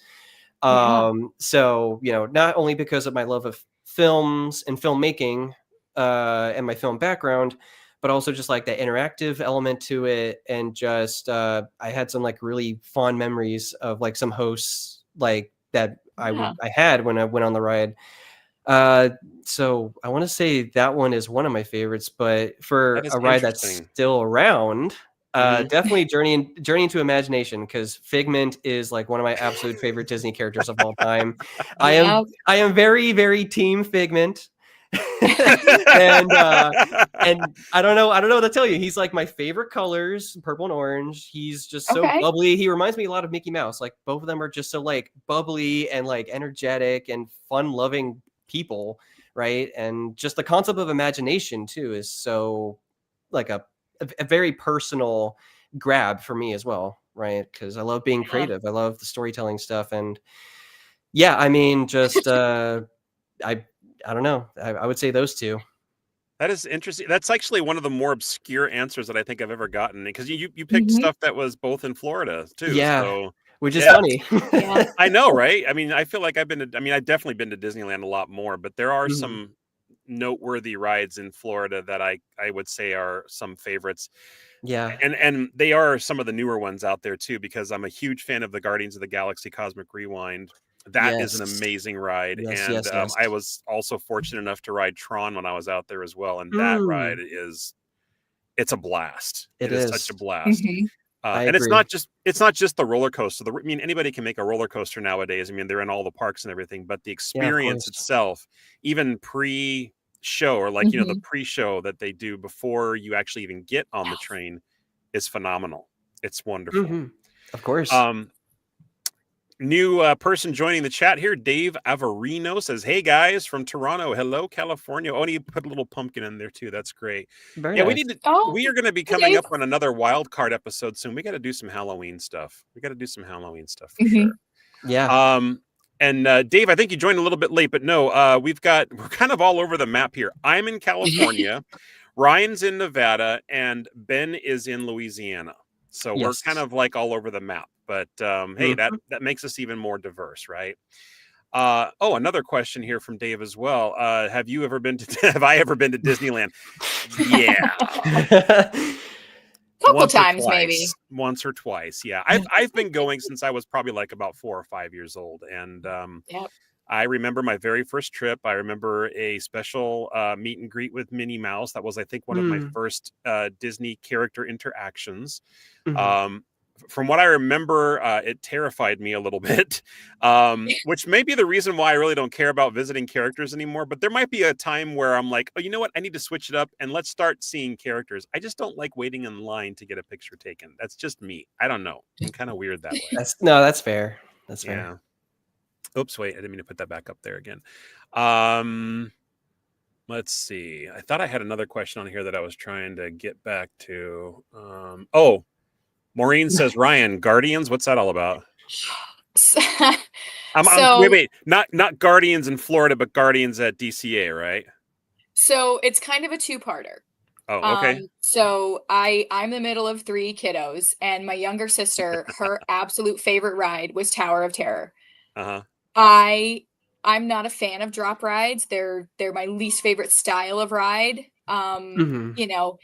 Yeah. So not only because of my love of films and filmmaking and my film background, but also just like that interactive element to it, and just I had some like really fond memories of like some hosts like that Yeah. I had when I went on the ride. Uh, so I want to say that one is one of my favorites, but for That is a ride that's interesting. still around, Mhm. definitely Journey into Imagination, because Figment is like one of my absolute favorite Disney characters of all time. Yeah. I am very, very team Figment. and I don't know what to tell you. He's like my favorite colors, purple and orange. He's just so Okay. bubbly. He reminds me a lot of Mickey Mouse. Like both of them are just so like bubbly and like energetic and fun loving people, right? And just the concept of imagination too is so like a very personal grab for me as well, right? Because I love being Yeah. creative. I love the storytelling stuff. And yeah, I mean, just I don't know. I would say those two. That is interesting. That's actually one of the more obscure answers that I think I've ever gotten, because you picked Mhm. stuff that was both in Florida too. Yeah, So which is yeah, funny. Yeah. I know, right? I mean, I feel like I've definitely been to Disneyland a lot more, but there are Mhm. some noteworthy rides in Florida that I would say are some favorites. Yeah. And they are some of the newer ones out there too, because I'm a huge fan of the Guardians of the Galaxy Cosmic Rewind. That is an Yes. amazing ride, Yes, and yes, yes. I was also fortunate enough to ride Tron when I was out there as well, and that ride Mm, it's a blast. it It is such a is. blast. Mhm. I And agree. it's not just the roller coaster. I mean, anybody can make a roller coaster nowadays. I mean, they're in all the parks and everything, but the Yeah, of experience course. itself, even pre-show, or like the Mhm. pre-show that they do before you actually even get on the Yeah. train, is phenomenal. It's wonderful. Mhm. Of course. Um, New person joining the chat here, Dave Averino says, "Hey guys from Toronto, hello California." Oh, and you put a little pumpkin in there too. That's great. Very Yeah, nice. Oh, we are going to be hey, coming Dave. up on another wild card episode soon. We got to do some Halloween stuff. We got to do some Halloween stuff for sure. Mhm. Yeah. And Dave, I think you joined a little bit late, but no, we're kind of all over the map here. I'm in California, Ryan's in Nevada, and Ben is in Louisiana. So we're kind Yes. of like all over the map. But hey, Mhm. that makes us even more diverse, right? Another question here from Dave as well. Have you ever been to have I ever been to Disneyland? Yeah. Couple times maybe. Once or twice. Yeah. I've been going since I was probably like about 4 or 5 years old. And Yep. I remember my very first trip. I remember a special meet and greet with Minnie Mouse. That was, I think, one of my first Disney character interactions. Mhm. From what I remember, it terrified me a little bit, which may be the reason why I really don't care about visiting characters anymore. But there might be a time where I'm like, oh, you know what? I need to switch it up and let's start seeing characters. I just don't like waiting in line to get a picture taken. That's just me. I don't know. I'm kind of weird that way. That's fair. That's fair. Yeah. Oops, wait, I didn't mean to put that back up there again. Let's see. I thought I had another question on here that I was trying to get back to. Maureen says, Ryan, Guardians, what's that all about? Wait, not Guardians in Florida, but Guardians at DCA, right? So it's kind of a two-parter. Oh, okay. So I'm the middle of 3 kiddos, and my younger sister, her absolute favorite ride was Tower of Terror. Uh-huh. I'm not a fan of drop rides. They're my least favorite style of ride. You know,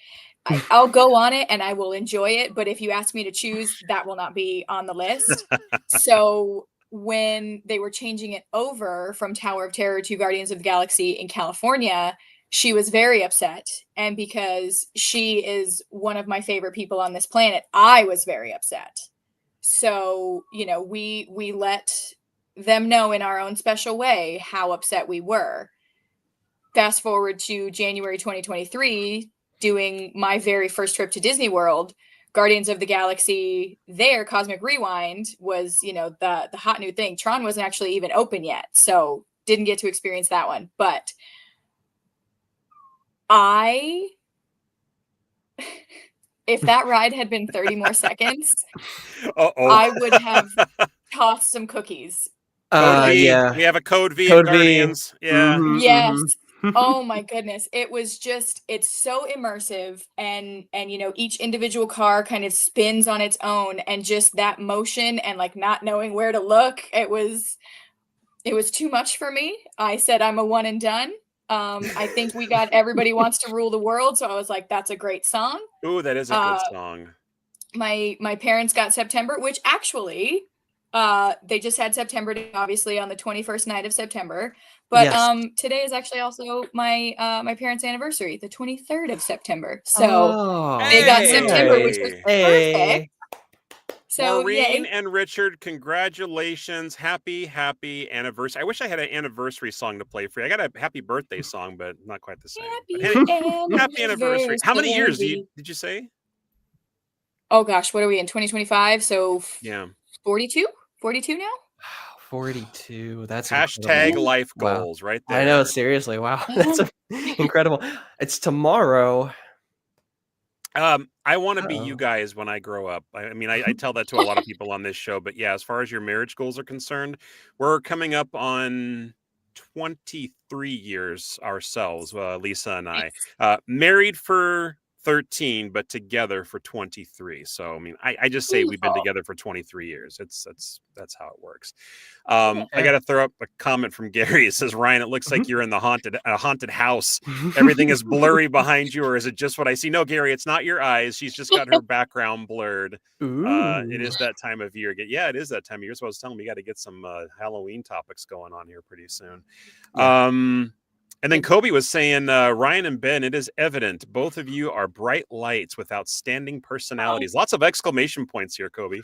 I'll go on it and I will enjoy it, but if you ask me to choose, that will not be on the list. So when they were changing it over from Tower of Terror to Guardians of the Galaxy in California, she was very upset. And because she is one of my favorite people on this planet, I was very upset. So, we let them know in our own special way how upset we were. Fast forward to January 2023, doing my very first trip to Disney World, Guardians of the Galaxy there, Cosmic Rewind was, the hot new thing. Tron wasn't actually even open yet, so didn't get to experience that one. But if that ride had been 30 more seconds, I would have tossed some cookies. Code V. Yeah. We have a Code V at Guardians. Yeah. Mm-hmm, yes. Oh my goodness. It was it's so immersive, and each individual car kind of spins on its own, and just that motion and like not knowing where to look. It was too much for me. I said I'm a one and done. I think we got Everybody Wants to Rule the World, so I was like, that's a great song. Ooh, that is a good song. My parents got September, which actually they just had September Day, obviously on the 21st night of September. But yes. Today is actually also my parents' anniversary, the 23rd of September. So they got September, which was perfect. So Maureen and Richard, congratulations. Happy anniversary. I wish I had an anniversary song to play for you. I got a happy birthday song, but not quite the same. Happy anniversary. How many years did you say? Oh gosh, what are we in 2025? So yeah. 42 now? 42. That's hashtag incredible. life goals right there. I know, seriously. Wow. That's incredible. It's tomorrow. I want to be you guys when I grow up. I mean, I tell that to a lot of people on this show, but yeah, as far as your marriage goals are concerned, we're coming up on 23 years ourselves, Lisa and I. Married for 13, but together for 23. So I mean, I just say we've been together for 23 years. That's how it works. I got to throw up a comment from Gary. It says, Ryan, it looks like you're in a haunted house. Everything is blurry behind you, or is it just what I see? No, Gary, it's not your eyes. She's just got her background blurred. It is that time of year. Yeah, it is that time of year. So I was telling me, we got to get some Halloween topics going on here pretty soon. Yeah. And then Kobe was saying, Ryan and Ben, it is evident both of you are bright lights with outstanding personalities. Lots of exclamation points here, Kobe.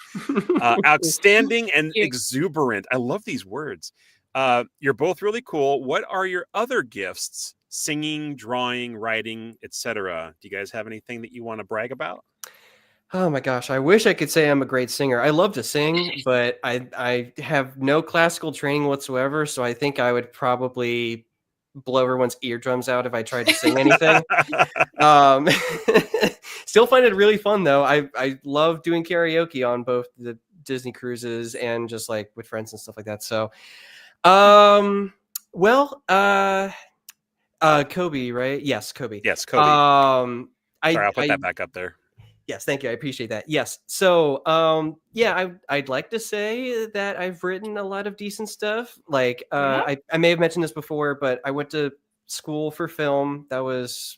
Outstanding and exuberant. I love these words. You're both really cool. What are your other gifts? Singing, drawing, writing, etc. Do you guys have anything that you want to brag about? Oh my gosh, I wish I could say I'm a great singer. I love to sing, but I have no classical training whatsoever, so I think I would probably blow everyone's eardrums out if I tried to sing anything. Still find it really fun though. I love doing karaoke on both the Disney cruises and just like with friends and stuff like that. So Kobe, right? Yes, Kobe. Yes, Kobe. Sorry, I'll put that back up there. Yes, thank you. I appreciate that. Yes. So, I'd like to say that I've written a lot of decent stuff. Like, I may have mentioned this before, but I went to school for film. That was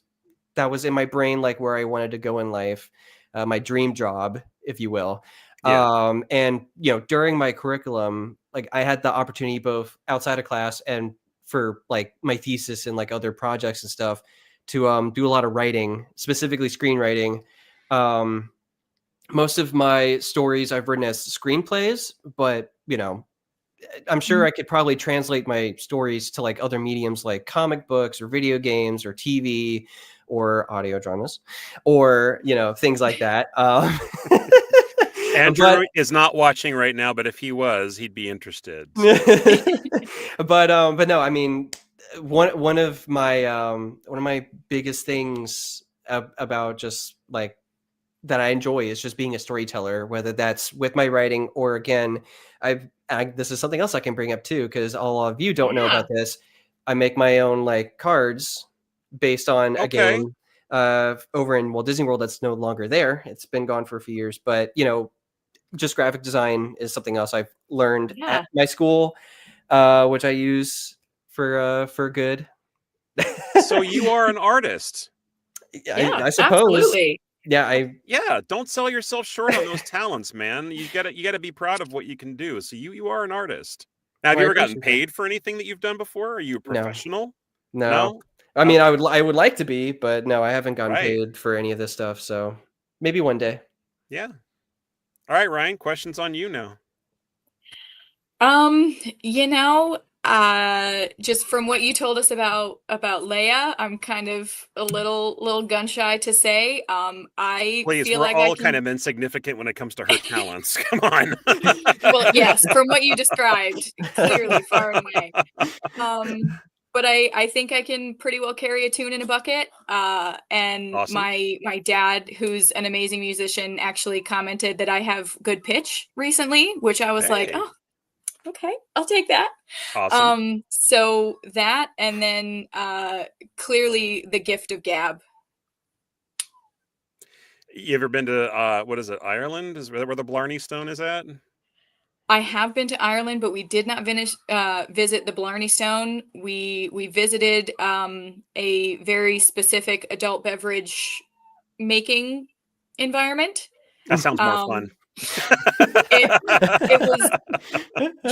in my brain, like where I wanted to go in life, my dream job, if you will. Yeah. And during my curriculum, like I had the opportunity both outside of class and for like my thesis and like other projects and stuff to do a lot of writing, specifically screenwriting. Most of my stories I've written as screenplays, but I'm sure I could probably translate my stories to like other mediums like comic books or video games or TV or audio dramas or things like that. Andrew is not watching right now, but if he was, he'd be interested. But no, I mean, one of my biggest things about just like that I enjoy is just being a storyteller, whether that's with my writing or again, this is something else I can bring up too, because all of you don't know about this. I make my own like cards based on a game over in Walt Disney World that's no longer there. It's been gone for a few years, but just graphic design is something else I've learned at my school, which I use for good. So you are an artist. I suppose. Absolutely. Yeah, don't sell yourself short on those talents, man. You gotta be proud of what you can do. So you are an artist. Now, have you ever gotten paid for anything that you've done before? Are you a professional? No. I mean, I would like to be, but no, I haven't gotten paid for any of this stuff. So maybe one day. Yeah. All right, Ryan, questions on you now. Just from what you told us about Leia, I'm kind of a little gun shy to say. Please, feel we're like all kind of insignificant when it comes to her talents. Come on. Well, yes, from what you described, clearly, far and away. But I think I can pretty well carry a tune in a bucket. And awesome. my dad, who's an amazing musician, actually commented that I have good pitch recently, which I was like, oh, okay, I'll take that. Awesome. So that, and then clearly the gift of gab. You ever been to what is it, Ireland? Is where the Blarney Stone is at? I have been to Ireland, but we did not visit the Blarney Stone. We visited a very specific adult beverage making environment. That sounds more fun. It was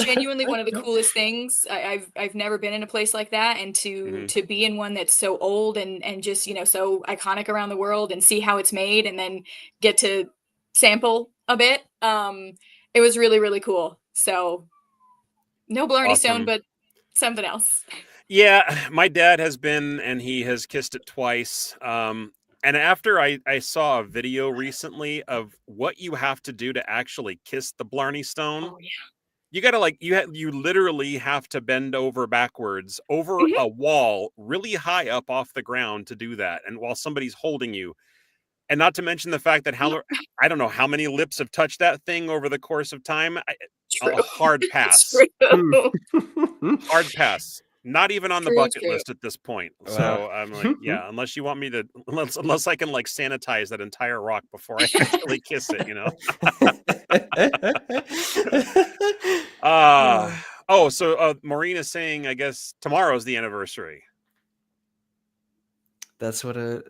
genuinely one of the coolest things. I've never been in a place like that, and to be in one that's so old and just so iconic around the world, and see how it's made, and then get to sample a bit. It was really, really cool. So no Blarney Stone, but something else. Yeah, my dad has been, and he has kissed it twice. And after I saw a video recently of what you have to do to actually kiss the Blarney Stone, you gotta you literally have to bend over backwards over a wall really high up off the ground to do that, and while somebody's holding you. And not to mention the fact that I don't know how many lips have touched that thing over the course of time. A hard pass. Hard pass. Not even on the bucket list at this point. So I'm like, yeah, unless you want me to, unless I can like sanitize that entire rock before I actually kiss it, So Maureen is saying, I guess tomorrow's the anniversary. That's what it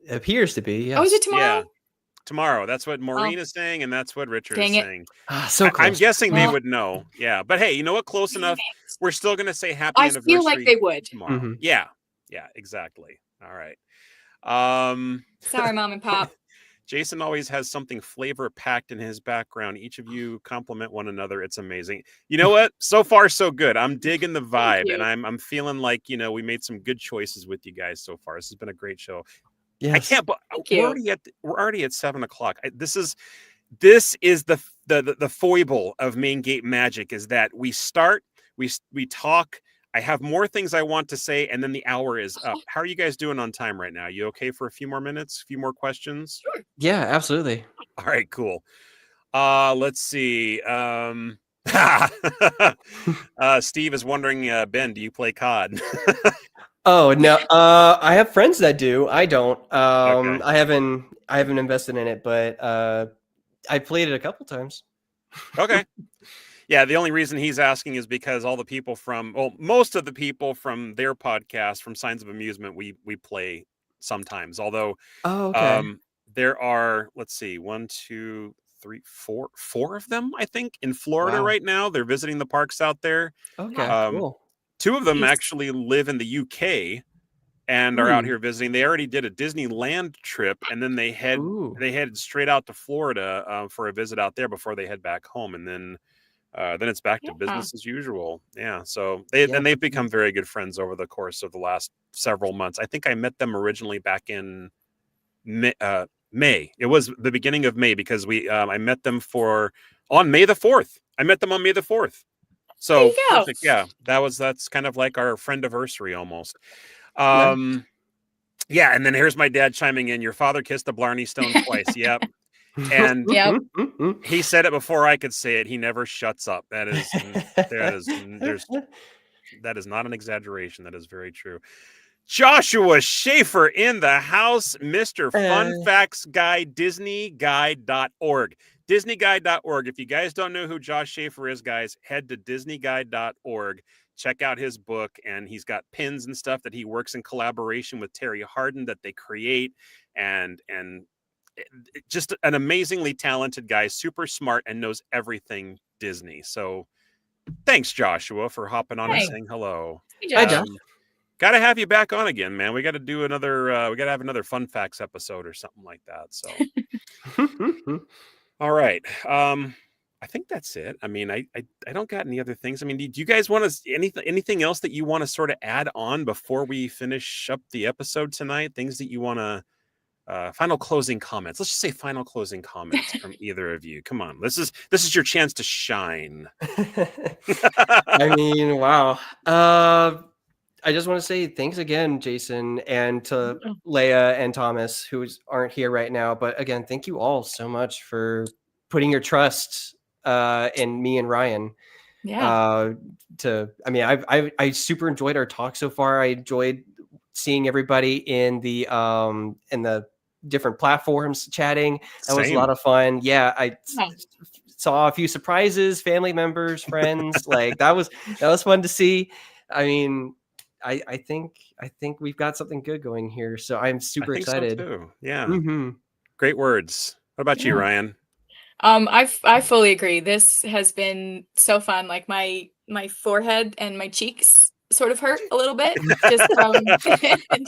appears to be. Yes. Oh, is it tomorrow? Yeah, tomorrow. That's what Maureen is saying, and that's what Richard is saying. So close. I'm guessing they would know. Yeah, but hey, you know what? Close enough. We're still going to say happy anniversary. I feel like they would tomorrow. Yeah, exactly. All right. Sorry, Mom and Pop. Jason always has something flavor packed in his background. Each of you compliment one another. It's amazing. You know what? So far, so good. I'm digging the vibe, and I'm feeling like we made some good choices with you guys so far. This has been a great show. Yes. I can't. But we're already at 7:00. This is the foible of Main Gate Magic, is that we start, we talk. I have more things I want to say, and then the hour is up. How are you guys doing on time right now? You okay for a few more minutes? A few more questions? Sure. Yeah, absolutely. All right, cool. Let's see. Steve is wondering, Ben, do you play COD? Oh no, I have friends that do. I don't. Okay. I haven't invested in it, but I played it a couple times. Okay. Yeah, the only reason he's asking is because all the people most of the people from their podcast, from Signs of Amusement, we play sometimes. Although, there are, let's see, 1, 2, four of them, I think, in Florida Wow. right now. They're visiting the parks out there. Okay, Um, cool. Two of them Nice. actually live in the UK and are out Hmm. here visiting. They already did a Disneyland trip, and then they Ooh. headed straight out to Florida for a visit out there before they head back home, and then it's back to Yeah. business as usual. Yeah, so Yeah, they've that's become nice. very good friends over the course of the last several months. I think I met them originally back in May. It was the beginning of May because I met them on May the 4th. I met them on May the 4th. There So you go. perfect. Yeah, that's kind of like our friend anniversary almost. Nice. Yeah, and then here's my dad chiming in. Your father kissed a Blarney Stone twice. Yep. And Yep. he said it before I could say it. He never shuts up. That is not an exaggeration. That is very true. Joshua Schaefer in the house, Mr. Fun Facts Guy, DisneyGuide.org. DisneyGuide.org. If you guys don't know who Josh Schaefer is, guys, head to DisneyGuide.org. Check out his book, and he's got pins and stuff that he works in collaboration with Terry Hardin that they create, and just an amazingly talented guy, super smart, and knows everything Disney. So thanks, Joshua, for hopping on and Hey. saying hello. Hey, Hi, Josh. Josh. Got to have you back on again, man. We got to do another. We got to have another Fun Facts episode or something like that. So, all right. I think that's it. I mean, I don't got any other things. I mean, do you guys want to anything else that you want to sort of add on before we finish up the episode tonight? Things that you want to final closing comments. Let's just say final closing comments from either of you. Come on, this is your chance to shine. I mean, wow. I just want to say thanks again, Jason, and to Leia and Thomas, who aren't here right now. But again, thank you all so much for putting your trust in me and Ryan. Yeah. I super enjoyed our talk so far. I enjoyed seeing everybody in the different platforms chatting. That was a lot of fun. Yeah, I saw a few surprises, family members, friends. Like that was fun to see. I mean, I think we've got something good going here. So I'm super excited. So too. Yeah. Mm-hmm. Great words. What about you, Ryan? I fully agree. This has been so fun. Like my forehead and my cheeks sort of hurt a little bit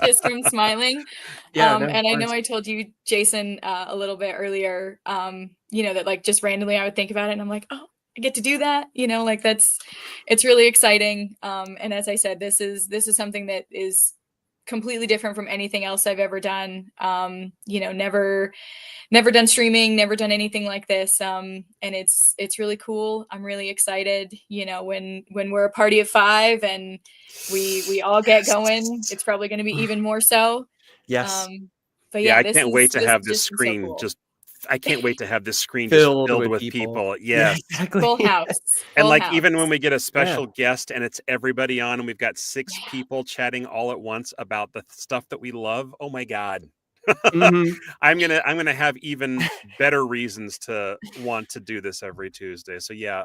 just from smiling. Yeah, and I know I told you, Jason, a little bit earlier, that like just randomly I would think about it and I'm like, oh, I get to do that, like it's really exciting. And as I said, this is something that is completely different from anything else I've ever done. Never done streaming, never done anything like this. And it's really cool. I'm really excited, when we're a party of 5 and we all get going, it's probably going to be even more so. Yes. But I can't wait to have this screen so cool. I can't wait to have this screen filled just filled with with people. Yes. Yeah, exactly. Full house. And Full even house. when we get a special guest and it's everybody on and we've got 6 people chatting all at once about the stuff that we love. Oh my God. Mm-hmm. I'm gonna have even better reasons to want to do this every Tuesday. So yeah,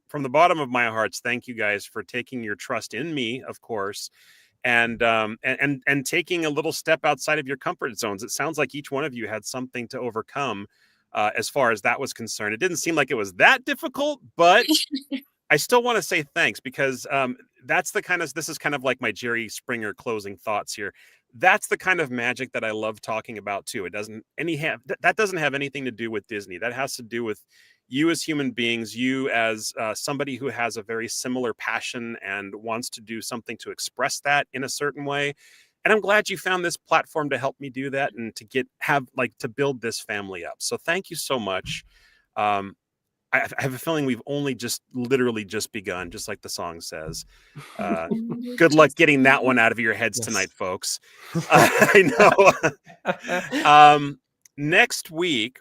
from the bottom of my hearts, thank you guys for taking your trust in me, of course, and taking a little step outside of your comfort zones. It sounds like each one of you had something to overcome as far as that was concerned. It didn't seem like it was that difficult, but I still want to say thanks because this is kind of like my Jerry Springer closing thoughts here. That's the kind of magic that I love talking about too. It doesn't have anything to do with Disney. That has to do with you as human beings, you as somebody who has a very similar passion and wants to do something to express that in a certain way. And I'm glad you found this platform to help me do that and to build this family up. So thank you so much. I have a feeling we've only literally just begun, just like the song says. Good luck getting that one out of your heads tonight, folks. I know. Next week,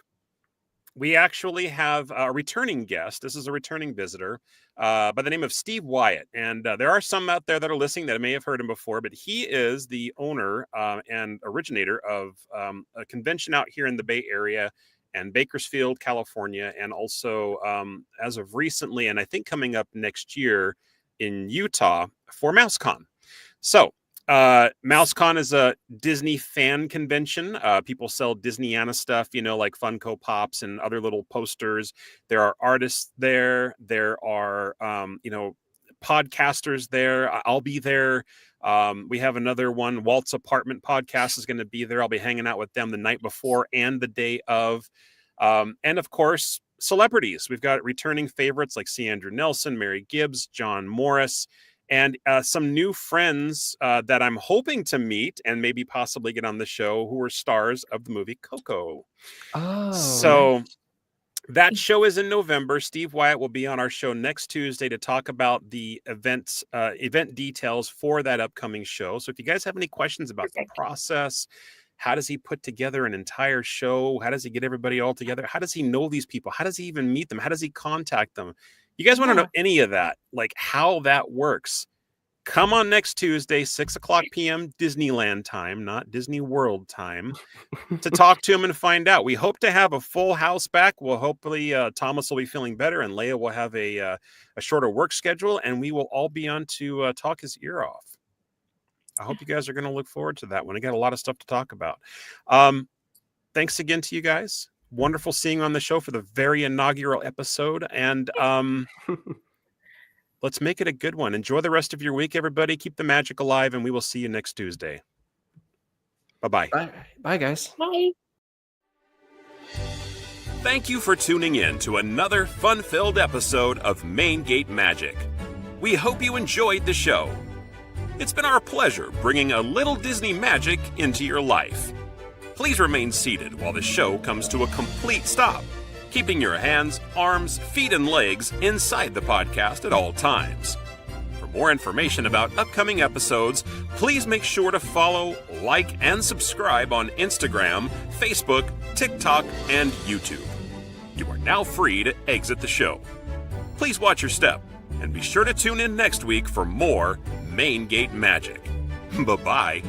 we actually have a returning guest. This is a returning visitor by the name of Steve Wyatt. And there are some out there that are listening that may have heard him before, but he is the owner and originator of a convention out here in the Bay Area and Bakersfield, California, and also as of recently, and I think coming up next year in Utah for MouseCon. So MouseCon is a Disney fan convention. People sell Disneyana stuff, like Funko Pops and other little posters. There are artists there. There are, podcasters there. I'll be there. We have another one. Walt's Apartment Podcast is going to be there. I'll be hanging out with them the night before and the day of. And of course, celebrities. We've got returning favorites like C. Andrew Nelson, Mary Gibbs, John Morris, and some new friends that I'm hoping to meet and maybe possibly get on the show who are stars of the movie Coco. Oh, so that show is in November. Steve Wyatt will be on our show next Tuesday to talk about the event details for that upcoming show. So if you guys have any questions about the process, how does he put together an entire show? How does he get everybody all together? How does he know these people? How does he even meet them? How does he contact them? You guys want to know any of that, like how that works? Come on next Tuesday, 6:00 p.m. Disneyland time, not Disney World time, to talk to him and find out. We hope to have a full house back. Well, hopefully Thomas will be feeling better and Leia will have a shorter work schedule, and we will all be on to talk his ear off. I hope you guys are going to look forward to that one. I got a lot of stuff to talk about. Thanks again to you guys. Wonderful seeing you on the show for the very inaugural episode. And let's make it a good one. Enjoy the rest of your week, everybody. Keep the magic alive, and we will see you next Tuesday. Bye-bye. Bye. Bye, guys. Bye. Thank you for tuning in to another fun-filled episode of Main Gate Magic. We hope you enjoyed the show. It's been our pleasure bringing a little Disney magic into your life. Please remain seated while the show comes to a complete stop, keeping your hands, arms, feet, and legs inside the podcast at all times. For more information about upcoming episodes, please make sure to follow, like, and subscribe on Instagram, Facebook, TikTok, and YouTube. You are now free to exit the show. Please watch your step, and be sure to tune in next week for more Main Gate Magic. Bye-bye.